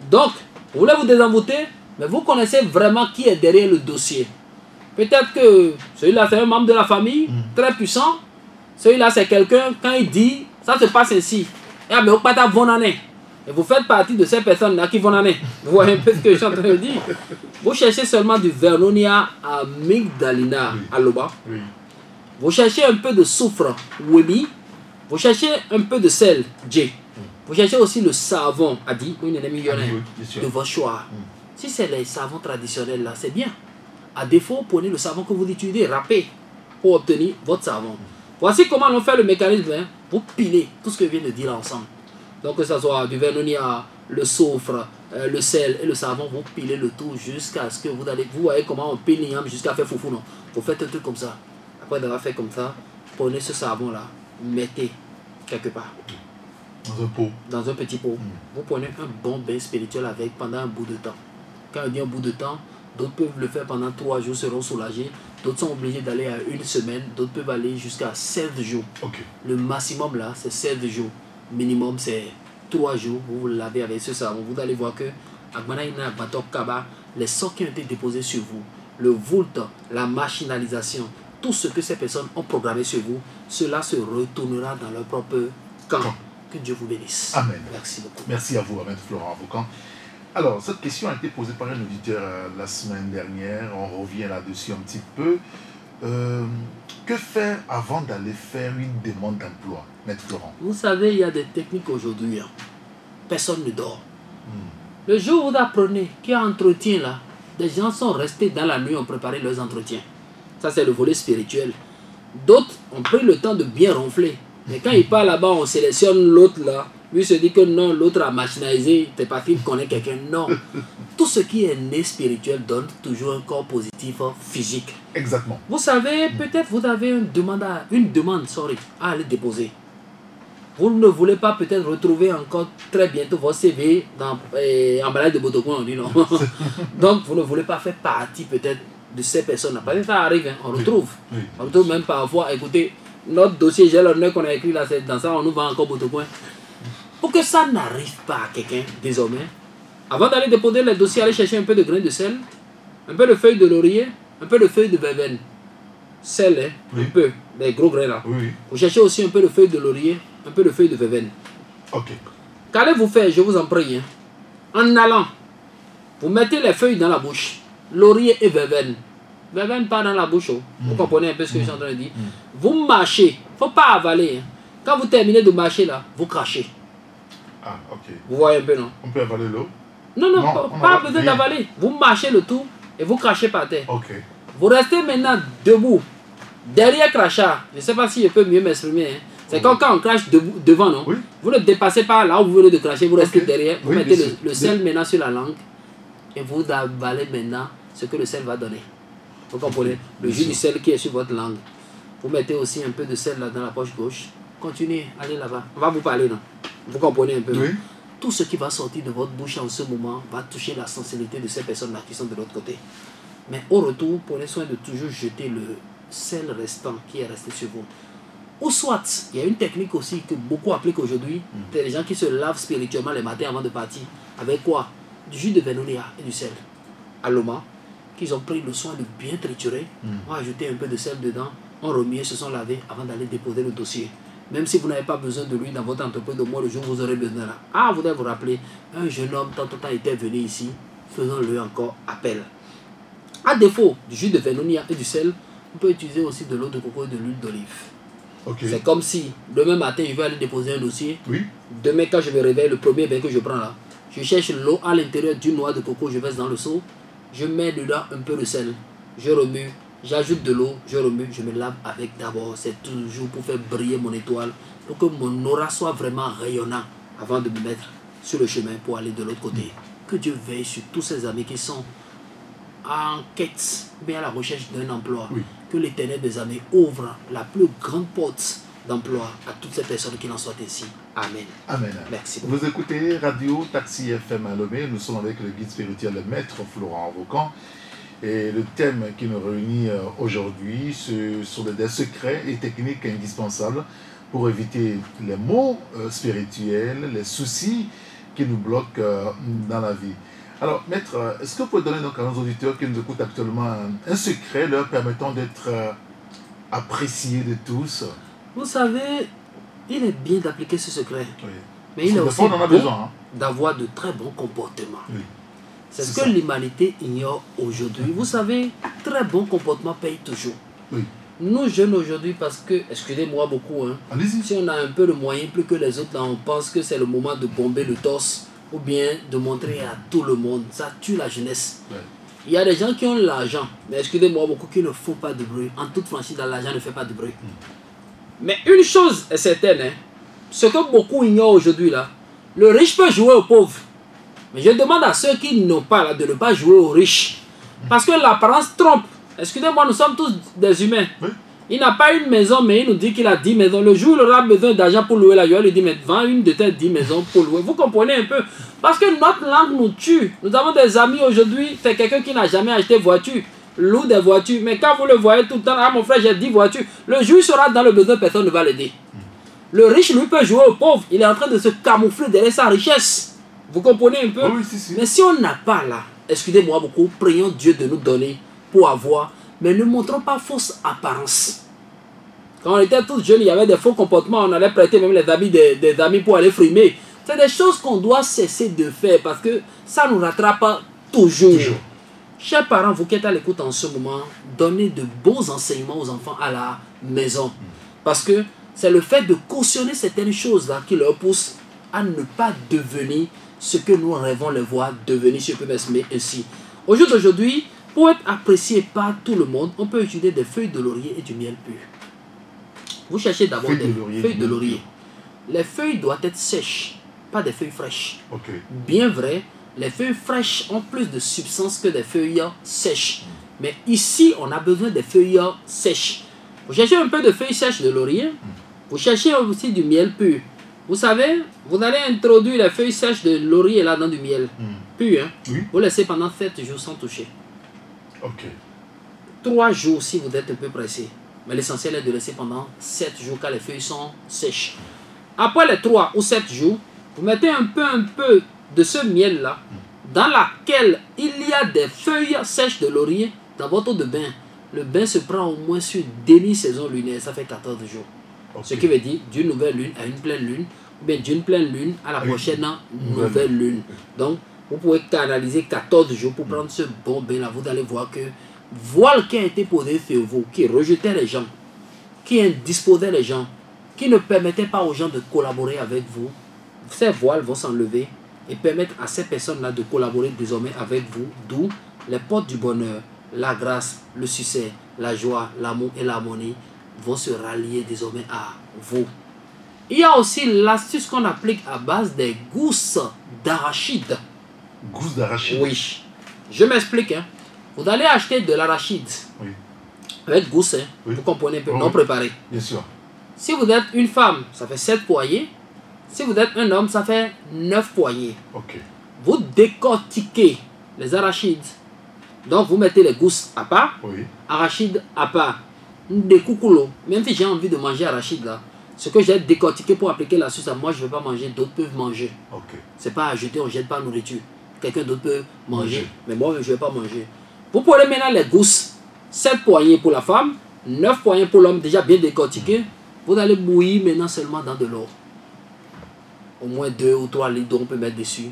Donc, vous voulez vous désenvoûter, mais vous connaissez vraiment qui est derrière le dossier. Peut-être que celui-là, c'est un membre de la famille, très puissant. Celui-là, c'est quelqu'un, quand il dit, ça se passe ainsi. Et vous faites partie de ces personnes-là qui vont en aller. Vous voyez un peu ce que je suis en train de dire. Vous cherchez seulement du Vernonia amygdalina, aloba. Vous cherchez un peu de soufre, Wemi. Vous cherchez un peu de sel, J. Vous cherchez aussi le savon, Adi, de votre choix. Si c'est les savons traditionnels là, c'est bien. À défaut, prenez le savon que vous utilisez, râpez pour obtenir votre savon. Voici comment on fait le mécanisme. Vous pilez tout ce que je viens de dire ensemble. Donc que ce soit du Vernonia, le soufre, le sel et le savon, vous pilez le tout jusqu'à ce que vous allez... Vous voyez comment on pile l'igname jusqu'à faire foufou, non? Vous faites un truc comme ça. Après d'avoir fait comme ça, prenez ce savon là, mettez quelque part. Dans un pot. Dans un petit pot. Vous prenez un bon bain spirituel avec pendant un bout de temps. Quand on dit un bout de temps, d'autres peuvent le faire pendant 3 jours, seront soulagés. D'autres sont obligés d'aller à 1 semaine. D'autres peuvent aller jusqu'à 16 jours. Le maximum là, c'est 16 jours. Minimum, c'est 3 jours. Vous vous lavez avec ce savon. Vous allez voir que les sorts qui ont été déposés sur vous, le voult, la machinalisation, tout ce que ces personnes ont programmé sur vous, cela se retournera dans leur propre camp. Que Dieu vous bénisse. Amen. Merci beaucoup. Merci à vous, Maître Florent Avocan. Alors, cette question a été posée par un auditeur la semaine dernière. On revient là-dessus un petit peu. Que faire avant d'aller faire une demande d'emploi, Maître Florent? Vous savez, il y a des techniques aujourd'hui. Personne ne dort. Le jour où vous apprenez qu'il y a un entretien là, des gens sont restés dans la nuit, ont préparé leurs entretiens. Ça, c'est le volet spirituel. D'autres ont pris le temps de bien ronfler. Mais quand il part là-bas, on sélectionne l'autre là. Lui se dit que non, l'autre a machinalisé, c'est parce qu'il connaît quelqu'un. Non. Tout ce qui est né spirituel donne toujours un corps positif physique. Exactement. Vous savez, peut-être vous avez une demande à aller déposer. Vous ne voulez pas peut-être retrouver encore très bientôt votre CV dans emballage de Botocoin, on dit non. Donc vous ne voulez pas faire partie peut-être de ces personnes-là. Parce que ça arrive, hein, on retrouve. Oui. On retrouve même parfois, écoutez, notre dossier, j'ai l'honneur qu'on a écrit là, c'est dans ça, on nous vend encore Botocoin. Pour que ça n'arrive pas à quelqu'un, désormais, avant d'aller déposer les dossiers, allez chercher un peu de grains de sel, un peu de feuilles de laurier, un peu de feuilles de verveine. Sel, hein, Oui. un peu, les gros grains là. Oui, oui. Vous cherchez aussi un peu de feuilles de laurier, un peu de feuilles de verveine. Ok. Qu'allez-vous faire, je vous en prie, hein? En allant, vous mettez les feuilles dans la bouche, laurier et verveine. Verveine pas dans la bouche, oh. Vous comprenez un peu ce que je suis en train de dire. Vous marchez, il ne faut pas avaler. Hein. Quand vous terminez de marcher là, vous crachez. Ah, ok. Vous voyez un peu, non? On peut avaler l'eau? Non, Non, pas, on pas avale besoin rien. d'avaler. Vous marchez le tout et vous crachez par terre. Ok. Vous restez maintenant debout, derrière crachat. Je ne sais pas si je peux mieux m'exprimer. Hein. C'est quand on crache devant, non? Oui. Vous ne dépassez pas là où vous venez de cracher, vous restez Ok. derrière, vous Oui, mettez bien sûr. le sel maintenant sur la langue et vous avalez maintenant ce que le sel va donner. Vous comprenez? Le jus du sel qui est sur votre langue. Vous mettez aussi un peu de sel là dans la poche gauche. Continuez, allez là-bas. On va vous parler, non? Vous comprenez un peu? Oui. Tout ce qui va sortir de votre bouche en ce moment va toucher la sensibilité de ces personnes-là qui sont de l'autre côté. Mais au retour, prenez soin de toujours jeter le sel restant qui est resté sur vous. Ou soit, il y a une technique aussi que beaucoup appliquent aujourd'hui. C'est les gens qui se lavent spirituellement les matins avant de partir. Avec quoi? Du jus de Vénonia et du sel. Aloma, qu'ils ont pris le soin de bien triturer. On a ajouté un peu de sel dedans. On remué, se sont lavés avant d'aller déposer le dossier. Même si vous n'avez pas besoin de lui dans votre entreprise, au moins le jour où vous aurez besoin là. Ah, vous devez vous rappeler, un jeune homme, tant était venu ici, faisons-le encore appel. À défaut du jus de Vénonia et du sel, on peut utiliser aussi de l'eau de coco et de l'huile d'olive. Ok. C'est comme si demain matin, je vais aller déposer un dossier. Oui. Demain, quand je me réveille, le premier bain que je prends là, je cherche l'eau à l'intérieur d'une noix de coco, je verse dans le seau, je mets dedans un peu de sel, je remue, j'ajoute de l'eau, je remue, je me lave avec d'abord. C'est toujours pour faire briller mon étoile, pour que mon aura soit vraiment rayonnant avant de me mettre sur le chemin pour aller de l'autre côté. Que Dieu veille sur tous ces amis qui sont en quête, bien à la recherche d'un emploi. Oui. Que l'Éternel des armées ouvre la plus grande porte d'emploi à toutes ces personnes qui en soient ainsi. Amen. Amen. Merci beaucoup. Vous écoutez Radio Taxi FM à Lomé. Nous sommes avec le guide spirituel, le maître Florent Avocan. Et le thème qui nous réunit aujourd'hui, ce sont des secrets et techniques indispensables pour éviter les maux spirituels, les soucis qui nous bloquent dans la vie. Alors, maître, est-ce que vous pouvez donner donc à nos auditeurs qui nous écoutent actuellement un secret leur permettant d'être appréciés de tous? Vous savez, il est bien d'appliquer ce secret, Oui. mais il est Des aussi fois, on en a bon besoin. Hein. d'avoir de très bons comportements. Oui. C'est ce C'est que ça. l'humanité ignore aujourd'hui. Vous savez, très bons comportements payent toujours. Oui. Nous jeunes aujourd'hui, parce que, excusez-moi beaucoup, hein, Allez-y. si on a un peu de moyens plus que les autres, là, on pense que c'est le moment de bomber le torse ou bien de montrer à tout le monde. Ça tue la jeunesse. Ouais. Il y a des gens qui ont l'argent, mais excusez-moi beaucoup, qui ne font pas de bruit. En toute franchise, dans l'argent ne fait pas de bruit. Mais une chose est certaine, hein, ce que beaucoup ignorent aujourd'hui, là, le riche peut jouer au pauvre. Mais je demande à ceux qui n'ont pas là, de ne pas jouer aux riches. Parce que l'apparence trompe. Excusez-moi, nous sommes tous des humains. Oui. Il n'a pas une maison, mais il nous dit qu'il a 10 maisons. Le jour où il aura besoin d'argent pour louer la gueule, il dit, mais vends une de tes 10 maisons pour louer. Vous comprenez un peu? Parce que notre langue nous tue. Nous avons des amis aujourd'hui, c'est quelqu'un qui n'a jamais acheté voiture, loue des voitures. Mais quand vous le voyez tout le temps, ah mon frère, j'ai 10 voitures. Le jour où il sera dans le besoin, personne ne va l'aider. Le riche, lui, peut jouer au pauvre. Il est en train de se camoufler derrière sa richesse. Vous comprenez un peu? Oh oui, si. Mais si on n'a pas là, excusez-moi beaucoup, prions Dieu de nous donner pour avoir, mais ne montrons pas fausse apparence. Quand on était tous jeunes, il y avait des faux comportements, on allait prêter même les habits des amis pour aller frimer. C'est des choses qu'on doit cesser de faire parce que ça nous rattrape toujours. Chers parents, vous qui êtes à l'écoute en ce moment, donnez de bons enseignements aux enfants à la maison. Parce que c'est le fait de cautionner certaines choses-là qui leur poussent à ne pas devenir ce que nous rêvons les voir devenir, si je peux m'exprimer ainsi. Au jour d'aujourd'hui, pour être apprécié par tout le monde, on peut utiliser des feuilles de laurier et du miel pur. Vous cherchez d'abord des feuilles de laurier. Les feuilles doivent être sèches, pas des feuilles fraîches. Ok. Bien vrai, les feuilles fraîches ont plus de substance que des feuilles sèches. Mais ici, on a besoin des feuilles sèches. Vous cherchez un peu de feuilles sèches de laurier. Vous cherchez aussi du miel pur. Vous savez, vous allez introduire les feuilles sèches de laurier là dans du miel. Puis, hein, Oui. vous laissez pendant 7 jours sans toucher. Ok. 3 jours si vous êtes un peu pressé. Mais l'essentiel est de laisser pendant 7 jours quand les feuilles sont sèches. Après les 3 ou 7 jours, vous mettez un peu de ce miel là dans laquelle il y a des feuilles sèches de laurier dans votre eau de bain. Le bain se prend au moins sur demi-saison lunaire, ça fait 14 jours. Ok. Ce qui veut dire d'une nouvelle lune à une pleine lune, ou bien d'une pleine lune à la Oui. prochaine Nouvelle nouvelle lune. lune. Donc, vous pouvez canaliser 14 jours pour prendre ce bon bain là. Vous allez voir que voile qui a été posé sur vous, qui rejetait les gens, qui indisposait les gens, qui ne permettait pas aux gens de collaborer avec vous, ces voiles vont s'enlever et permettre à ces personnes-là de collaborer désormais avec vous, d'où les portes du bonheur, la grâce, le succès, la joie, l'amour et l'harmonie vont se rallier désormais à vous. Il y a aussi l'astuce qu'on applique à base des gousses d'arachide. Gousse d'arachide. Oui, je m'explique. Hein. Vous allez acheter de l'arachide Oui. avec gousse, hein, Oui. vous comprenez un peu, Oh, non oui. préparé. Bien sûr. Si vous êtes une femme, ça fait 7 poignées. Si vous êtes un homme, ça fait 9 poignées. Ok. Vous décortiquez les arachides. Donc vous mettez les gousses à part, Oui. arachides à part. Des coucoulos. Même si j'ai envie de manger arachide là, ce que j'ai décortiqué pour appliquer la sauce à moi, je ne vais pas manger, d'autres peuvent manger. Ok. C'est pas à jeter, on ne jette pas la nourriture. Quelqu'un d'autre peut manger, Manger. mais moi je ne vais pas manger. Vous prenez maintenant les gousses, 7 poignées pour la femme, 9 poignées pour l'homme, déjà bien décortiqué. Vous allez bouillir maintenant seulement dans de l'eau. Au moins 2 ou 3 litres d'eau on peut mettre dessus.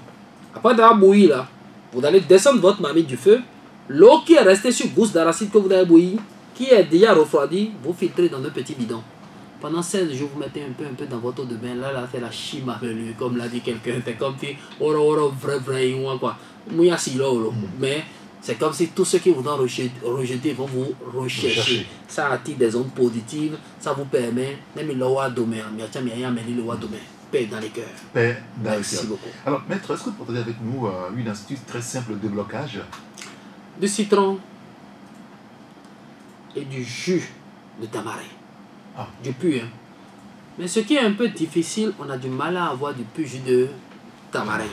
Après d'avoir bouilli là, vous allez descendre votre marmite du feu. L'eau qui est restée sur gousse d'arachide que vous avez bouilli, qui est déjà refroidie, vous filtrez dans un petit bidon. Pendant 16 jours, vous mettez un peu dans votre eau de bain. Là, c'est la chima, comme l'a dit quelqu'un. C'est comme si, vrai, quoi. Mais c'est comme si tous ceux qui vous ont rejeté vont vous rechercher. Rechercher. Ça attire des ondes positives. Ça vous permet, même le roi demain, le roi demain. Paix dans les cœurs. Paix dans le Merci cœur. beaucoup. Alors, maître, est-ce que vous partagez avec nous une astuce très simple de blocage? Du citron et du jus de tamarin. Ah. Du pur. Hein. Mais ce qui est un peu difficile, on a du mal à avoir du pur jus de tamarin.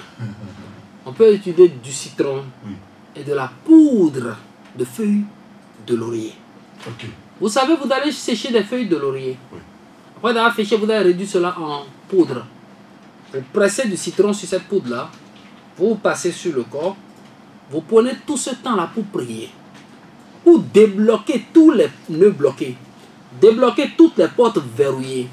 On peut utiliser du citron Oui. et de la poudre de feuilles de laurier. Ok. Vous savez, vous allez sécher des feuilles de laurier. Oui. Après d'avoir séché, vous allez réduire cela en poudre. Vous pressez du citron sur cette poudre-là. Vous passez sur le corps. Vous prenez tout ce temps-là pour prier. Pour débloquer tous les nœuds bloqués. Débloquer toutes les portes verrouillées.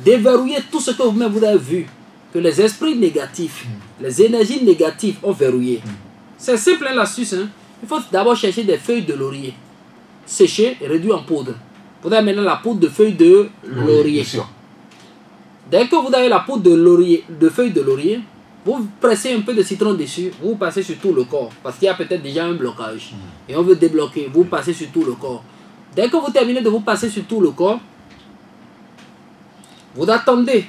Déverrouiller tout ce que vous-même vous avez vu. Que les esprits négatifs, les énergies négatives ont verrouillé. C'est simple l'astuce. Hein? Il faut d'abord chercher des feuilles de laurier. Sécher et réduire en poudre. Vous avez maintenant la poudre de feuilles de laurier. Bien sûr. Dès que vous avez la poudre de laurier, de feuilles de laurier, vous pressez un peu de citron dessus, vous passez sur tout le corps. Parce qu'il y a peut-être déjà un blocage. Et on veut débloquer, vous passez sur tout le corps. Dès que vous terminez de vous passer sur tout le corps, vous attendez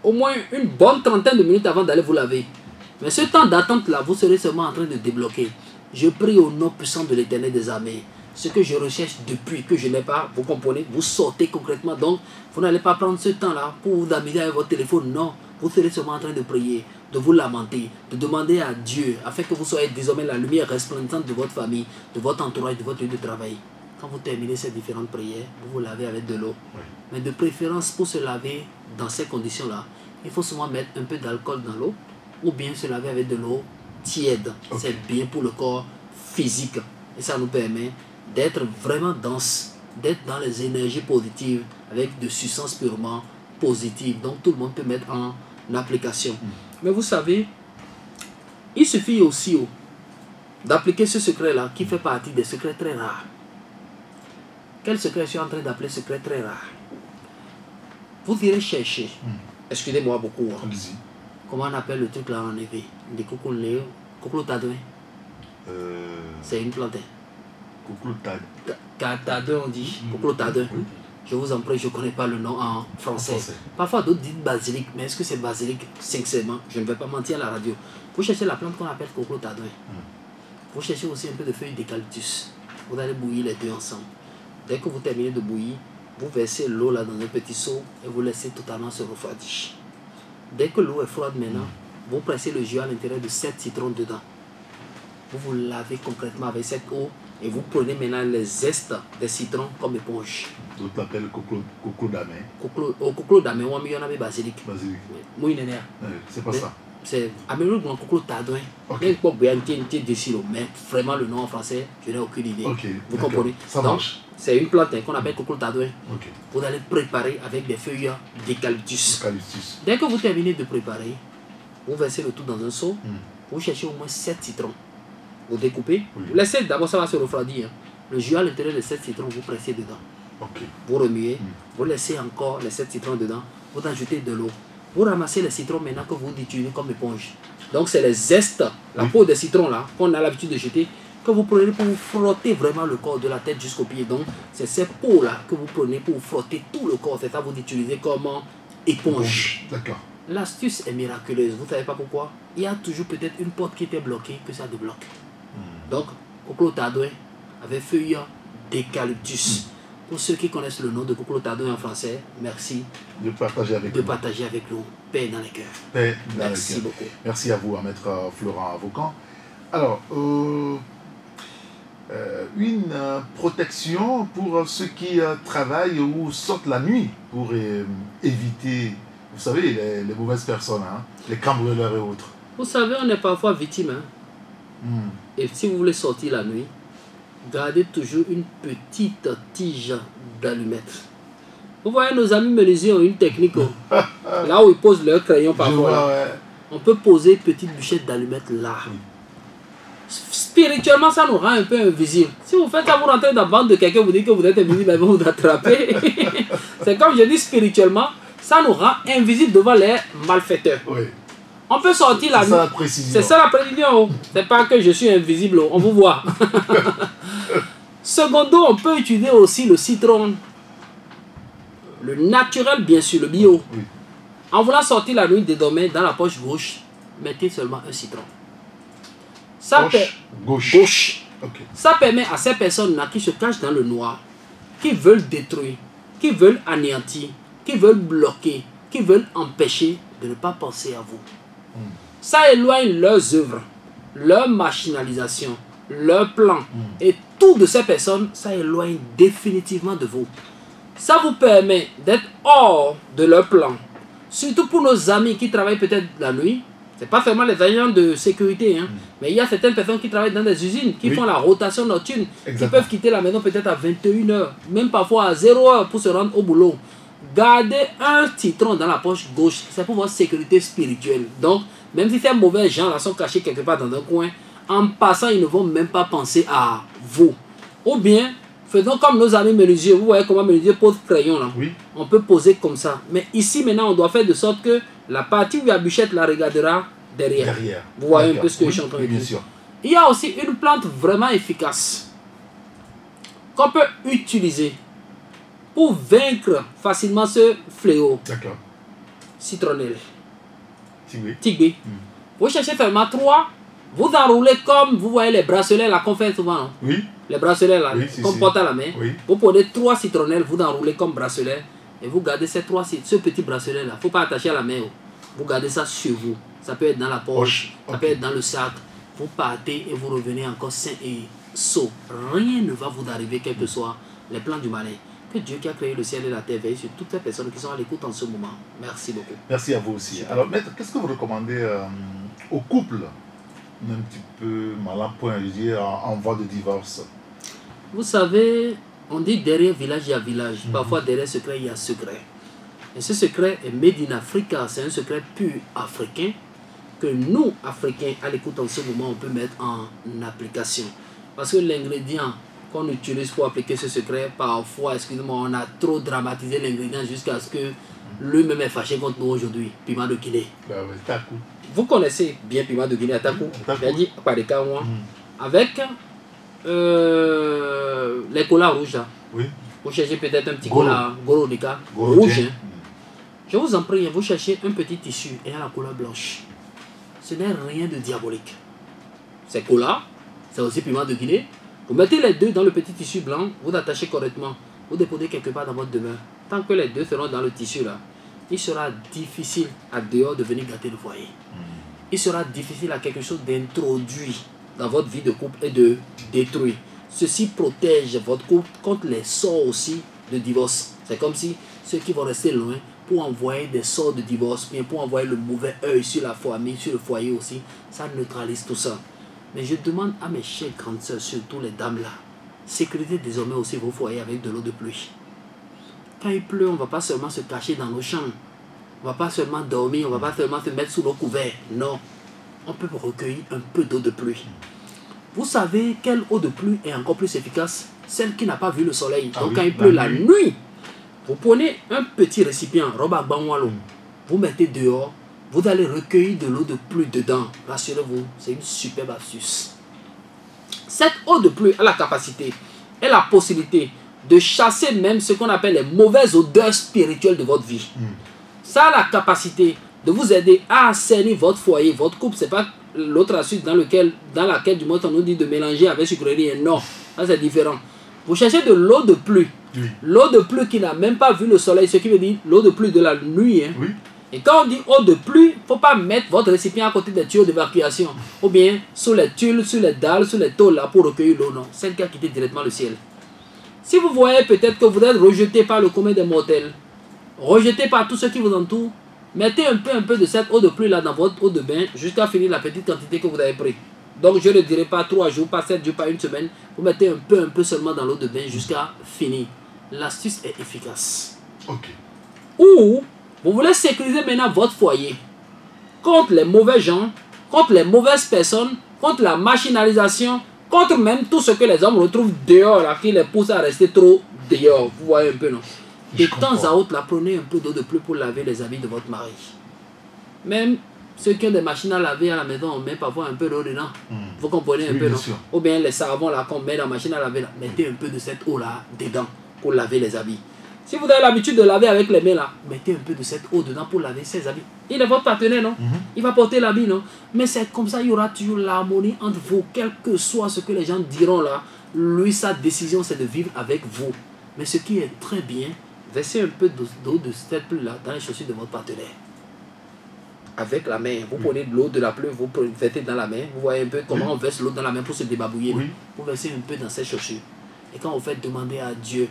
au moins une bonne trentaine de minutes avant d'aller vous laver. Mais ce temps d'attente-là, vous serez seulement en train de débloquer. Je prie au nom puissant de l'Éternel des armées. Ce que je recherche depuis que je n'ai pas, vous comprenez, vous sortez concrètement. Donc, vous n'allez pas prendre ce temps-là pour vous amuser avec votre téléphone. Non, vous serez seulement en train de prier, de vous lamenter, de demander à Dieu, afin que vous soyez désormais la lumière resplendissante de votre famille, de votre entourage, de votre lieu de travail. Quand vous terminez ces différentes prières, vous vous lavez avec de l'eau. Oui. Mais de préférence, pour se laver dans ces conditions-là, il faut souvent mettre un peu d'alcool dans l'eau, ou bien se laver avec de l'eau tiède. Ok. C'est bien pour le corps physique. Et ça nous permet d'être vraiment dense, d'être dans les énergies positives, avec de substances purement positives. Donc tout le monde peut mettre en application. Mais vous savez, il suffit aussi d'appliquer ce secret-là, qui fait partie des secrets très rares. Quel secret je suis en train d'appeler secret très rare? Vous irez chercher, excusez-moi beaucoup, hein. Allez-y. Comment on appelle le truc là en effet? Des cocolotadouin. C'est une plante. Tadouin on dit, cocolotadouin. Oui. Je vous en prie, je ne connais pas le nom en français. Parfois d'autres disent basilic, mais est-ce que c'est basilic? Sincèrement, je ne vais pas mentir à la radio. Vous cherchez la plante qu'on appelle cocolotadouin. Vous cherchez aussi un peu de feuilles d'eucalyptus. Vous allez bouillir les deux ensemble. Dès que vous terminez de bouillir, vous versez l'eau là dans un petit seau et vous laissez totalement se refroidir. Dès que l'eau est froide maintenant, vous pressez le jus à l'intérieur de 7 citrons dedans. Vous lavez concrètement avec cette eau et vous prenez maintenant les zestes des citrons comme éponge. D'autres l'appellent coco d'amé. Coco d'amé, ou il y en avait basilic. Basilic. Oui, c'est pas ça. C'est Amérique de coco tardouin. Mais vraiment le nom en français, je n'ai aucune idée. Ok, vous comprenez? Ça marche. C'est une plante qu'on appelle coco tardouin. Okay. Vous allez préparer avec des feuilles d'eucalyptus. Eucalyptus. Dès que vous terminez de préparer, vous versez le tout dans un seau. Vous cherchez au moins 7 citrons. Vous découpez. Vous laissez d'abord, ça va se refroidir. Hein. Le jus à l'intérieur de 7 citrons, vous pressez dedans. Okay. Vous remuez. Vous laissez encore les 7 citrons dedans. Vous ajoutez de l'eau. Vous ramassez les citrons maintenant que vous utilisez comme éponge. Donc c'est les zestes, la peau des citrons là, qu'on a l'habitude de jeter, que vous prenez pour vous frotter vraiment le corps de la tête jusqu'aux pieds. Donc c'est ces peaux là que vous prenez pour vous frotter tout le corps. C'est ça vous utilisez comme éponge. D'accord. L'astuce est miraculeuse. Vous ne savez pas pourquoi? Il y a toujours peut-être une porte qui était bloquée que ça débloque. Donc, coco tardouin avec feuilles d'eucalyptus. Pour ceux qui connaissent le nom de coco tardouin en français, merci de partager avec nous. Paix dans les cœurs. Paix dans merci les cœurs. beaucoup. Merci à vous, à Maître Florent Avocan. Alors, une protection pour ceux qui travaillent ou sortent la nuit pour éviter, vous savez, les mauvaises personnes, hein, les cambrioleurs et autres. Vous savez, on est parfois victime. Hein? Et si vous voulez sortir la nuit, gardez toujours une petite tige d'allumettes. Vous voyez, nos amis menuisiers ont une technique. Là où ils posent leur crayon parfois, on peut poser une petite bûchette d'allumettes là. Spirituellement, ça nous rend un peu invisible. Si vous faites ça, vous rentrez dans la bande de quelqu'un, vous dites que vous êtes invisible, ils vont vous attraper. C'est comme je dis spirituellement, ça nous rend invisible devant les malfaiteurs. Oui. On peut sortir la nuit. C'est ça la précision. C'est pas que je suis invisible, on vous voit. Secondo, on peut utiliser aussi le citron. Le naturel, bien sûr, le bio. Oui. En voulant sortir la nuit, désormais, dans la poche gauche, mettez seulement un citron. Ça gauche. Okay. Ça permet à ces personnes-là qui se cachent dans le noir, qui veulent détruire, qui veulent anéantir, qui veulent bloquer, qui veulent empêcher de ne pas penser à vous. Ça éloigne leurs œuvres, leur machinalisation, leurs plans. Et tout de ces personnes, ça éloigne définitivement de vous. Ça vous permet d'être hors de leur plan. Surtout pour nos amis qui travaillent peut-être la nuit. Ce n'est pas seulement les agents de sécurité. Hein, mais il y a certaines personnes qui travaillent dans des usines, qui font la rotation nocturne, qui peuvent quitter la maison peut-être à 21h, même parfois à 0h pour se rendre au boulot. Gardez un citron dans la poche gauche, c'est pour votre sécurité spirituelle. Donc, même si ces mauvais gens là sont cachés quelque part dans un coin, en passant, ils ne vont même pas penser à vous. Ou bien, faisons comme nos amis menuisiers. Vous voyez comment menuisier pose crayon là. Oui. On peut poser comme ça. Mais ici, maintenant, on doit faire de sorte que la partie où il y a bûchette la regardera derrière. Vous voyez un peu ce que je suis en train de dire. Il y a aussi une plante vraiment efficace qu'on peut utiliser pour vaincre facilement ce fléau. D'accord. Citronnelle. Tigbe. Vous cherchez seulement 3. Vous enroulez comme vous voyez les bracelets là qu'on fait souvent. Non? Oui. Les bracelets là, qu'on porte à la main. Oui. Vous prenez 3 citronnelles, vous enroulez comme bracelet. Et vous gardez ce petit bracelet là. Il ne faut pas attacher à la main. Vous gardez ça sur vous. Ça peut être dans la poche, ça peut être dans le sac. Vous partez et vous revenez encore sain et sauf. Rien ne va vous arriver, quels que soient les plans du malin. Que Dieu qui a créé le ciel et la terre veille sur toutes les personnes qui sont à l'écoute en ce moment. Merci beaucoup. Merci à vous aussi. Alors, maître, qu'est-ce que vous recommandez aux couples un petit peu mal à point, je dis, en voie de divorce? Vous savez, on dit derrière village, il y a village. Parfois, derrière secret, il y a secret. Et ce secret est made in Africa. C'est un secret pur africain que nous, Africains, à l'écoute en ce moment, on peut mettre en application. Parce que l'ingrédient qu'on utilise pour appliquer ce secret, parfois, excusez-moi, on a trop dramatisé l'ingrédient jusqu'à ce que lui-même est fâché contre nous aujourd'hui. Piment de Guinée. Takou. Vous connaissez bien piment de Guinée à Takou. J'ai dit, par les cas, moi. Avec les colas rouges. Là. Oui. Vous cherchez peut-être un petit cola Goronica rouge. Hein. Je vous en prie, vous cherchez un petit tissu ayant la couleur blanche. Ce n'est rien de diabolique. C'est cola, c'est aussi piment de Guinée. Vous mettez les deux dans le petit tissu blanc, vous attachez correctement. Vous déposez quelque part dans votre demeure. Tant que les deux seront dans le tissu là, il sera difficile à dehors de venir gâter le foyer. Il sera difficile à quelque chose d'introduire dans votre vie de couple et de détruire. Ceci protège votre couple contre les sorts aussi de divorce. C'est comme si ceux qui vont rester loin pour envoyer des sorts de divorce, bien pour envoyer le mauvais œil sur la famille, sur le foyer aussi, ça neutralise tout ça. Mais je demande à mes chères grandes sœurs, surtout les dames là, sécurisez désormais aussi vos foyers avec de l'eau de pluie. Quand il pleut, on ne va pas seulement se cacher dans nos chambres. On ne va pas seulement dormir, on ne va pas seulement se mettre sous nos couverts. Non, on peut recueillir un peu d'eau de pluie. Vous savez quelle eau de pluie est encore plus efficace? Celle qui n'a pas vu le soleil. Donc quand il pleut la nuit, vous prenez un petit récipient, vous mettez dehors, vous allez recueillir de l'eau de pluie dedans. Rassurez-vous, c'est une superbe astuce. Cette eau de pluie a la capacité et la possibilité de chasser même ce qu'on appelle les mauvaises odeurs spirituelles de votre vie. Ça a la capacité de vous aider à assainir votre foyer, votre couple. C'est pas l'autre astuce dans laquelle du moins on nous dit de mélanger avec sucrerie. Non, ça c'est différent. Vous cherchez de l'eau de pluie. L'eau de pluie qui n'a même pas vu le soleil, ce qui veut dire l'eau de pluie de la nuit. Hein. Et quand on dit eau de pluie, il ne faut pas mettre votre récipient à côté des tuyaux d'évacuation. Ou bien sous les tuiles, sur les dalles, sur les tôles là pour recueillir l'eau. Non, celle qui a quitté directement le ciel. Si vous voyez peut-être que vous êtes rejeté par le commun des mortels, rejeté par tous ceux qui vous entourent, mettez un peu de cette eau de pluie là dans votre eau de bain jusqu'à finir la petite quantité que vous avez pris. Donc je ne dirai pas 3 jours, pas 7 jours, pas une semaine. Vous mettez un peu seulement dans l'eau de bain jusqu'à finir. L'astuce est efficace. Ou vous voulez sécuriser maintenant votre foyer contre les mauvais gens, contre les mauvaises personnes, contre la machinalisation, contre même tout ce que les hommes retrouvent dehors là, qui les pousse à rester trop dehors. Vous voyez un peu, non? De temps à autre, là, prenez un peu d'eau de pluie pour laver les habits de votre mari. Même ceux qui ont des machines à laver à la maison, on met parfois un peu d'eau dedans. Vous comprenez un peu, non? Ou bien les savons là qu'on met dans la machine à laver, là, mettez un peu de cette eau là dedans pour laver les habits. Si vous avez l'habitude de laver avec les mains là, mettez un peu de cette eau dedans pour laver ses habits. Il est votre partenaire, non? Il va porter l'habit, non? Mais c'est comme ça, il y aura toujours l'harmonie entre vous, quel que soit ce que les gens diront là. Lui, sa décision, c'est de vivre avec vous. Mais ce qui est très bien, versez un peu d'eau de cette pluie là dans les chaussures de votre partenaire. Avec la main, vous prenez de l'eau de la pluie, vous versez dans la main. Vous voyez un peu comment on verse l'eau dans la main pour se débabouiller. Vous versez un peu dans ses chaussures. Et quand vous faites demander à Dieu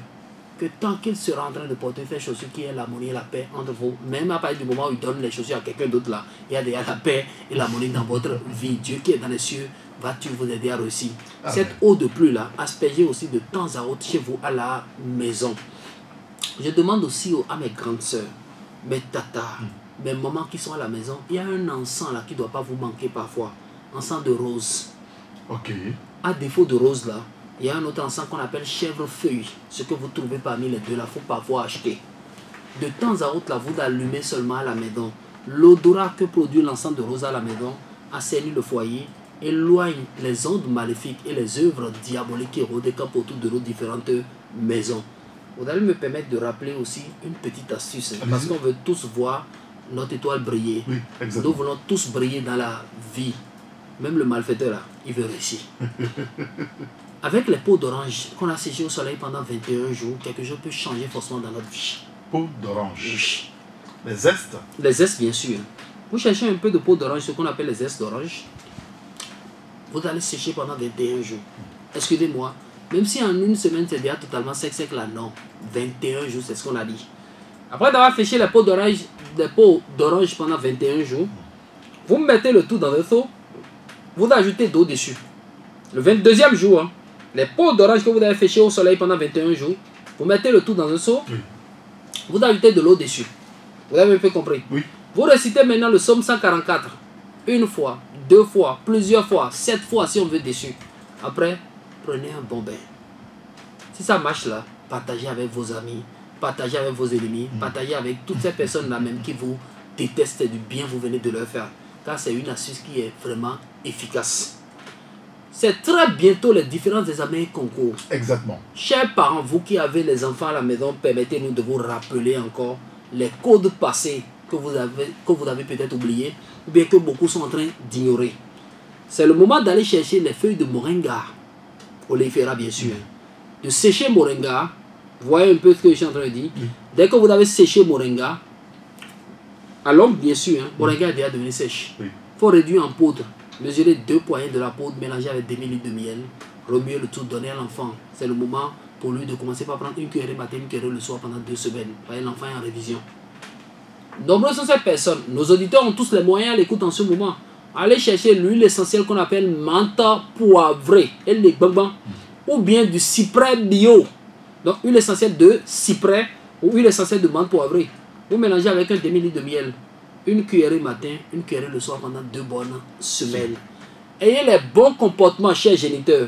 que tant qu'il sera en train de porter ces chaussures, qu'il y ait l'harmonie et la paix entre vous, même à partir du moment où il donne les chaussures à quelqu'un d'autre là, il y a déjà la paix et l'harmonie dans votre vie. Dieu qui est dans les cieux va-tu vous aider à réussir. Cette eau de pluie là, aspergez aussi de temps à autre chez vous à la maison. Je demande aussi à mes grandes sœurs, mes tatas, mes mamans qui sont à la maison, il y a un encens là qui ne doit pas vous manquer parfois. Encens de rose. À défaut de rose là, il y a un autre encens qu'on appelle chèvrefeuille. Ce que vous trouvez parmi les deux là, il faut parfois acheter. De temps à autre là, vous allumez seulement à la maison. L'odorat que produit l'encens de rose à la maison assainit le foyer, éloigne les ondes maléfiques et les œuvres diaboliques qui rôdent autour de nos différentes maisons. Vous allez me permettre de rappeler aussi une petite astuce, parce qu'on veut tous voir notre étoile briller. Nous voulons tous briller dans la vie. Même le malfaiteur là, il veut réussir. Avec les peaux d'orange qu'on a séchées au soleil pendant 21 jours, quelque chose peut changer forcément dans notre vie. Peau d'orange. Les zestes? Les zestes, bien sûr. Vous cherchez un peu de peau d'orange, ce qu'on appelle les zestes d'orange. Vous allez sécher pendant 21 jours. Excusez-moi, même si en une semaine c'est déjà totalement sec là, non. 21 jours, c'est ce qu'on a dit. Après d'avoir séché les peaux d'orange pendant 21 jours, vous mettez le tout dans un seau, vous ajoutez d'eau dessus. Le 22e jour, hein, les peaux d'orange que vous avez séchées au soleil pendant 21 jours, vous mettez le tout dans un seau, vous ajoutez de l'eau dessus. Vous avez un peu compris? Vous récitez maintenant le psaume 144. Une fois, 2 fois, plusieurs fois, 7 fois si on veut dessus. Après, prenez un bon bain. Si ça marche là, partagez avec vos amis, partagez avec vos ennemis, partagez avec toutes ces personnes-là même qui vous détestent du bien vous venez de leur faire. Car c'est une astuce qui est vraiment efficace. C'est très bientôt les différences des examens concours. Exactement. Chers parents, vous qui avez les enfants à la maison, permettez-nous de vous rappeler encore les codes passés que vous avez peut-être oubliés ou bien que beaucoup sont en train d'ignorer. C'est le moment d'aller chercher les feuilles de moringa, oleifera bien sûr, de sécher moringa. Vous voyez un peu ce que je suis en train de dire. Dès que vous avez séché moringa, À l'homme, bien sûr, hein, Moringa est déjà devenu sèche. Oui. Il faut réduire en poudre. Mesurer 2 poignées de la poudre mélangée avec 2 ml de miel. Remuer le tout, donner à l'enfant. C'est le moment pour lui de commencer par prendre une cuillerée matin, une cuillerée le soir pendant 2 semaines. Voyez, l'enfant est en révision. Nombreuses sont ces personnes. Nos auditeurs ont tous les moyens à l'écoute en ce moment. Allez chercher l'huile essentielle qu'on appelle menthe poivrée. Et les bonbons. Ou bien du cyprès bio. Donc, huile essentielle de cyprès ou huile essentielle de menthe poivrée. Vous mélangez avec un demi-litre de miel. Une cuillerée matin, une cuillerée le soir pendant 2 bonnes semaines. Ayez les bons comportements, chers géniteurs.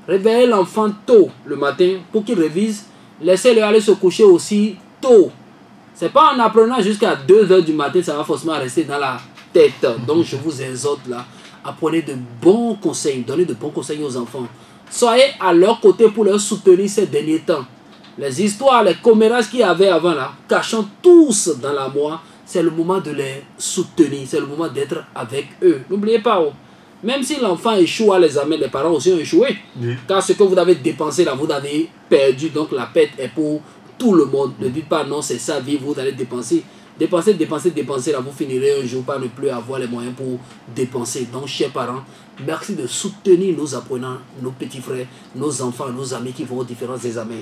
Réveillez l'enfant tôt le matin pour qu'il révise. Laissez-le aller se coucher aussi tôt. C'est pas en apprenant jusqu'à 2 h du matin, ça va forcément rester dans la tête. Donc je vous exhorte là, apprenez de bons conseils, donnez de bons conseils aux enfants. Soyez à leur côté pour leur soutenir ces derniers temps. Les histoires, les commérages qu'il y avait avant là, cachant tous dans la moi, c'est le moment de les soutenir, c'est le moment d'être avec eux. N'oubliez pas, oh, même si l'enfant échoue à l'examen, les parents aussi ont échoué. Oui. Car ce que vous avez dépensé là, vous avez perdu, donc la perte est pour tout le monde. Ne dites pas non, c'est sa vie, vous allez dépenser. Dépenser, dépenser, dépenser, là, vous finirez un jour par ne plus avoir les moyens pour dépenser. Donc, chers parents, merci de soutenir nos apprenants, nos petits frères, nos enfants, nos amis qui vont aux différents examens.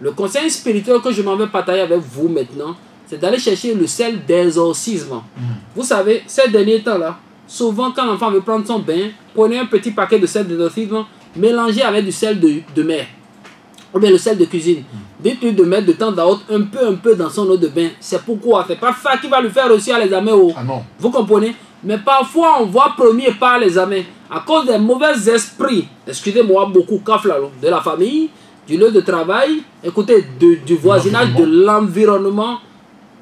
Le conseil spirituel que je m'en vais partager avec vous maintenant, c'est d'aller chercher le sel d'exorcisme. Vous savez, ces derniers temps-là, souvent quand l'enfant veut prendre son bain, prenez un petit paquet de sel d'exorcisme, mélangez avec du sel de mer, ou bien le sel de cuisine. Dites-lui de mettre de temps à autre un peu dans son eau de bain. C'est pourquoi, c'est pas ça qui va lui faire réussir à l'examen. Ah non. Vous comprenez? Mais parfois, on voit premier par l'examen à cause des mauvais esprits, excusez-moi beaucoup, de la famille, du lieu de travail, écoutez, du voisinage, de l'environnement.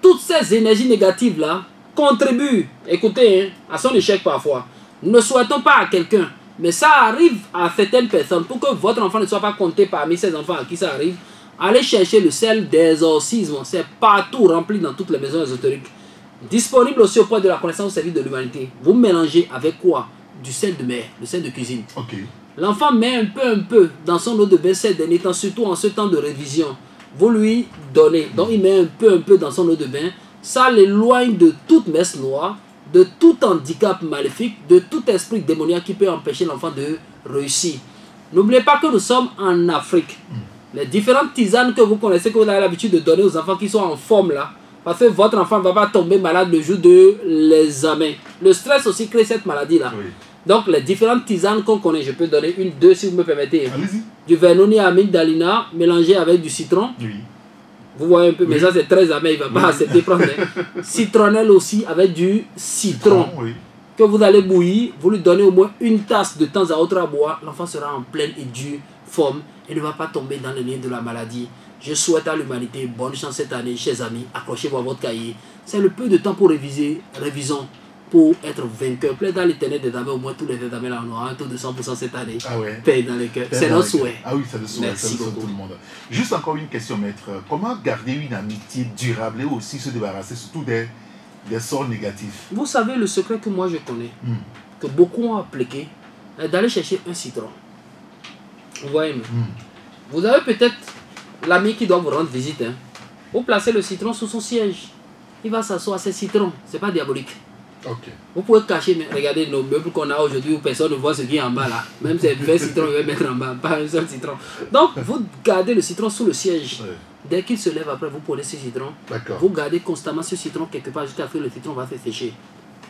Toutes ces énergies négatives là contribuent, écoutez, hein, à son échec parfois. Nous ne souhaitons pas à quelqu'un, mais ça arrive à certaines personnes. Pour que votre enfant ne soit pas compté parmi ces enfants à qui ça arrive, allez chercher le sel d'exorcisme. C'est partout rempli dans toutes les maisons ésotériques. Disponible aussi auprès de la connaissance au service de l'humanité. Vous mélangez avec quoi? Du sel de mer, le sel de cuisine. Okay. L'enfant met un peu dans son eau de bain ces derniers temps, surtout en ce temps de révision. Vous lui donnez. Donc il met un peu dans son eau de bain. Ça l'éloigne de toute messe noire, de tout handicap maléfique, de tout esprit démoniaque qui peut empêcher l'enfant de réussir. N'oubliez pas que nous sommes en Afrique. Les différentes tisanes que vous connaissez, que vous avez l'habitude de donner aux enfants qui sont en forme là, parce que votre enfant ne va pas tomber malade le jour de l'examen. Le stress aussi crée cette maladie là. Oui. Donc les différentes tisanes qu'on connaît, je peux donner une, deux si vous me permettez. Allez-y. Du Vernonia amygdalina mélangé avec du citron. Oui. Vous voyez un peu, mais ça c'est très amer, il ne va pas accepter prendre. Citronnelle aussi avec du citron. Oui. Que vous allez bouillir, vous lui donnez au moins une tasse de temps à autre à boire. L'enfant sera en pleine et due forme et ne va pas tomber dans le lien de la maladie. Je souhaite à l'humanité bonne chance cette année, chers amis. Accrochez-vous à votre cahier. C'est le peu de temps pour réviser. Révisons pour être vainqueur. Plaît dans l'éternel des damnés, au moins tous les examens là, on aura un taux de 100% cette année. Ah ouais. Paix dans les cœurs. C'est notre souhait. Ah oui, c'est le souhait. Merci beaucoup. Tout le monde. Juste encore une question, maître. Comment garder une amitié durable et aussi se débarrasser surtout des sorts négatifs? Vous savez, le secret que moi je connais, que beaucoup ont appliqué, est d'aller chercher un citron. Vous voyez, vous avez peut-être l'ami qui doit vous rendre visite. Hein. Vous placez le citron sous son siège. Il va s'asseoir, c'est citron. C'est pas diabolique. Okay. Vous pouvez cacher, mais regardez nos meubles qu'on a aujourd'hui où personne ne voit ce qui est en bas là. Même si c'est 20 citrons, il va mettre en bas, pas un seul citron. Donc, vous gardez le citron sous le siège. Ouais. Dès qu'il se lève après, vous prenez ce citron. Vous gardez constamment ce citron quelque part jusqu'à ce que le citron va se sécher.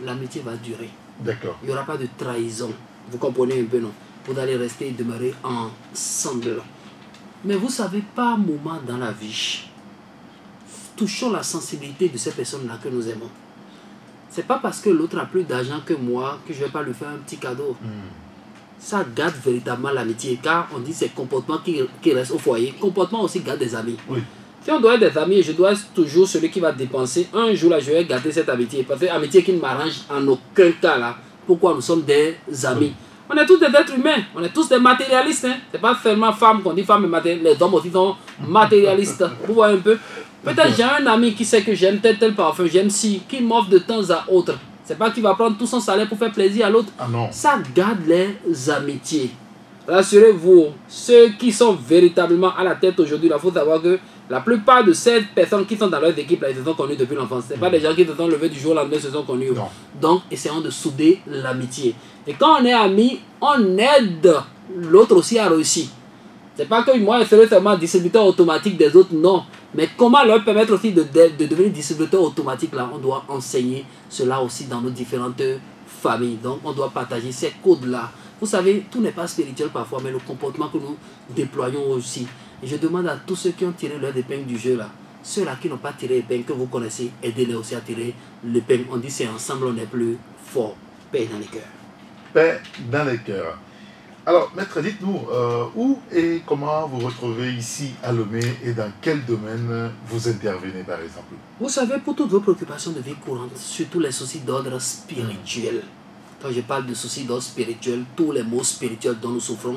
L'amitié va durer. Il n'y aura pas de trahison. Vous comprenez un peu, non? Vous allez rester et demeurer ensemble. Mais vous savez, par moment dans la vie, touchons la sensibilité de ces personnes-là que nous aimons. C'est pas parce que l'autre a plus d'argent que moi que je vais pas lui faire un petit cadeau. Ça gâte véritablement l'amitié, car on dit c'est comportement qui reste au foyer. Comportement aussi gâte des amis. Oui. Si on doit être des amis, je dois être toujours celui qui va dépenser. Un jour là, je vais gâter cette amitié. Parce que amitié qui ne m'arrange en aucun cas là. Pourquoi nous sommes des amis? On est tous des êtres humains, on est tous des matérialistes. Hein. C'est pas seulement femmes qu'on dit femmes et matérialistes. Les hommes aussi sont matérialistes. Vous voyez un peu? Peut-être j'ai un ami qui sait que j'aime tel parfum, j'aime si, qui m'offre de temps à autre. C'est pas qu'il va prendre tout son salaire pour faire plaisir à l'autre. Ah non. Ça garde les amitiés. rassurez-vous, ceux qui sont véritablement à la tête aujourd'hui, il faut savoir que la plupart de ces personnes qui sont dans leurs équipes, là, ils se sont connus depuis l'enfance. Ce pas des gens qui se sont levés du jour au lendemain, se sont connus. Non. Donc, essayons de souder l'amitié. Et quand on est amis, on aide l'autre aussi à réussir. C'est pas que moi, je serai seulement distributeur automatique des autres, non. Mais comment leur permettre aussi de devenir distributeur automatique, là, on doit enseigner cela aussi dans nos différentes familles. Donc, on doit partager ces codes-là. Vous savez, tout n'est pas spirituel parfois, mais le comportement que nous déployons aussi. Et je demande à tous ceux qui ont tiré leur épingle du jeu, là, ceux-là qui n'ont pas tiré l'épingle, que vous connaissez, aidez-les aussi à tirer l'épingle. On dit c'est ensemble, on est plus fort. Paix dans les cœurs. Paix dans les cœurs. Alors, maître, dites-nous, où et comment vous retrouvez ici à Lomé et dans quel domaine vous intervenez, par exemple? Vous savez, pour toutes vos préoccupations de vie courante, surtout les soucis d'ordre spirituel, quand je parle de soucis d'ordre spirituel, tous les maux spirituels dont nous souffrons,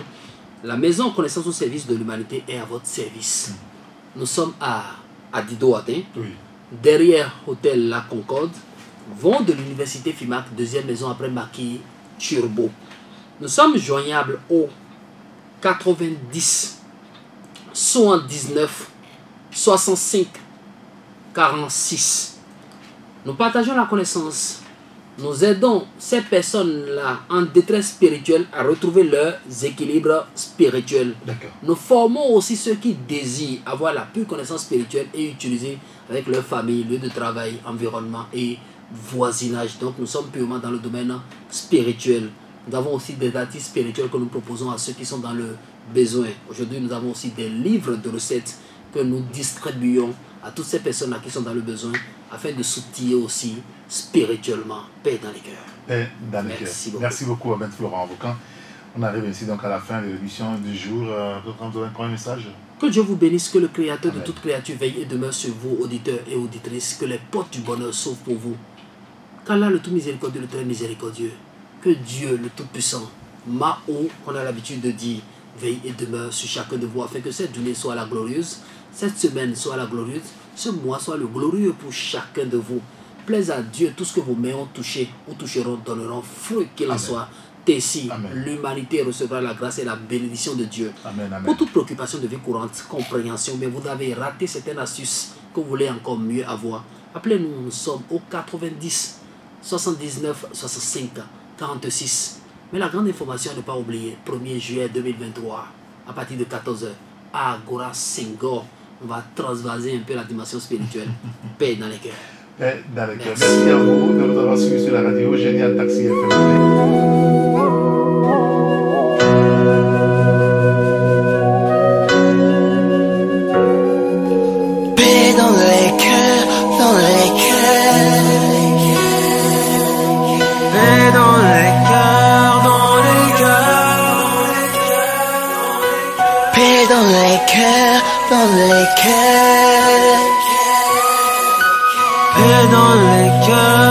la maison connaissance au service de l'humanité est à votre service. Nous sommes à Dido-Atin, Oui. derrière Hôtel La Concorde, vont de l'université FIMAC, deuxième maison après Maquis Turbo. Nous sommes joignables au 90 79 65 46. Nous partageons la connaissance. Nous aidons ces personnes-là en détresse spirituelle à retrouver leurs équilibres spirituels. Nous formons aussi ceux qui désirent avoir la pure connaissance spirituelle et utiliser avec leur famille, lieu de travail, environnement et voisinage. Donc nous sommes purement dans le domaine spirituel. Nous avons aussi des artistes spirituels que nous proposons à ceux qui sont dans le besoin. Aujourd'hui, nous avons aussi des livres de recettes que nous distribuons à toutes ces personnes-là qui sont dans le besoin afin de soutenir aussi spirituellement. Paix dans les cœurs. Paix dans les cœurs. Merci beaucoup, Maître Florent Avocat. On arrive ainsi donc à la fin de l'émission du jour. Vous avez encore un message? Que Dieu vous bénisse, que le Créateur de toute créature veille et demeure sur vous, auditeurs et auditrices, que les portes du bonheur s'ouvrent pour vous. Qu'Allah, le tout miséricordieux, le très miséricordieux, que Dieu, le Tout-Puissant, Ma'o, qu'on a l'habitude de dire, veille et demeure sur chacun de vous, afin que cette journée soit la glorieuse, cette semaine soit la glorieuse, ce mois soit le glorieux pour chacun de vous. Plaise à Dieu, tout ce que vos mains ont touché ou toucheront donneront fruit qu'il en soit. Ainsi, l'humanité recevra la grâce et la bénédiction de Dieu. Amen, amen. Pour toute préoccupation de vie courante, compréhension, mais vous avez raté certaines astuces que vous voulez encore mieux avoir, appelez-nous, nous sommes au 90 79 65 46. Mais la grande information à ne pas oublier, 1er juillet 2023, à partir de 14h, à Agora Senghor, on va transvaser un peu la dimension spirituelle. Paix dans les cœurs. Paix dans les cœurs. Merci à vous de nous avoir suivis sur la radio Génial Taxi FM. Dans les cœurs, paix dans les cœurs.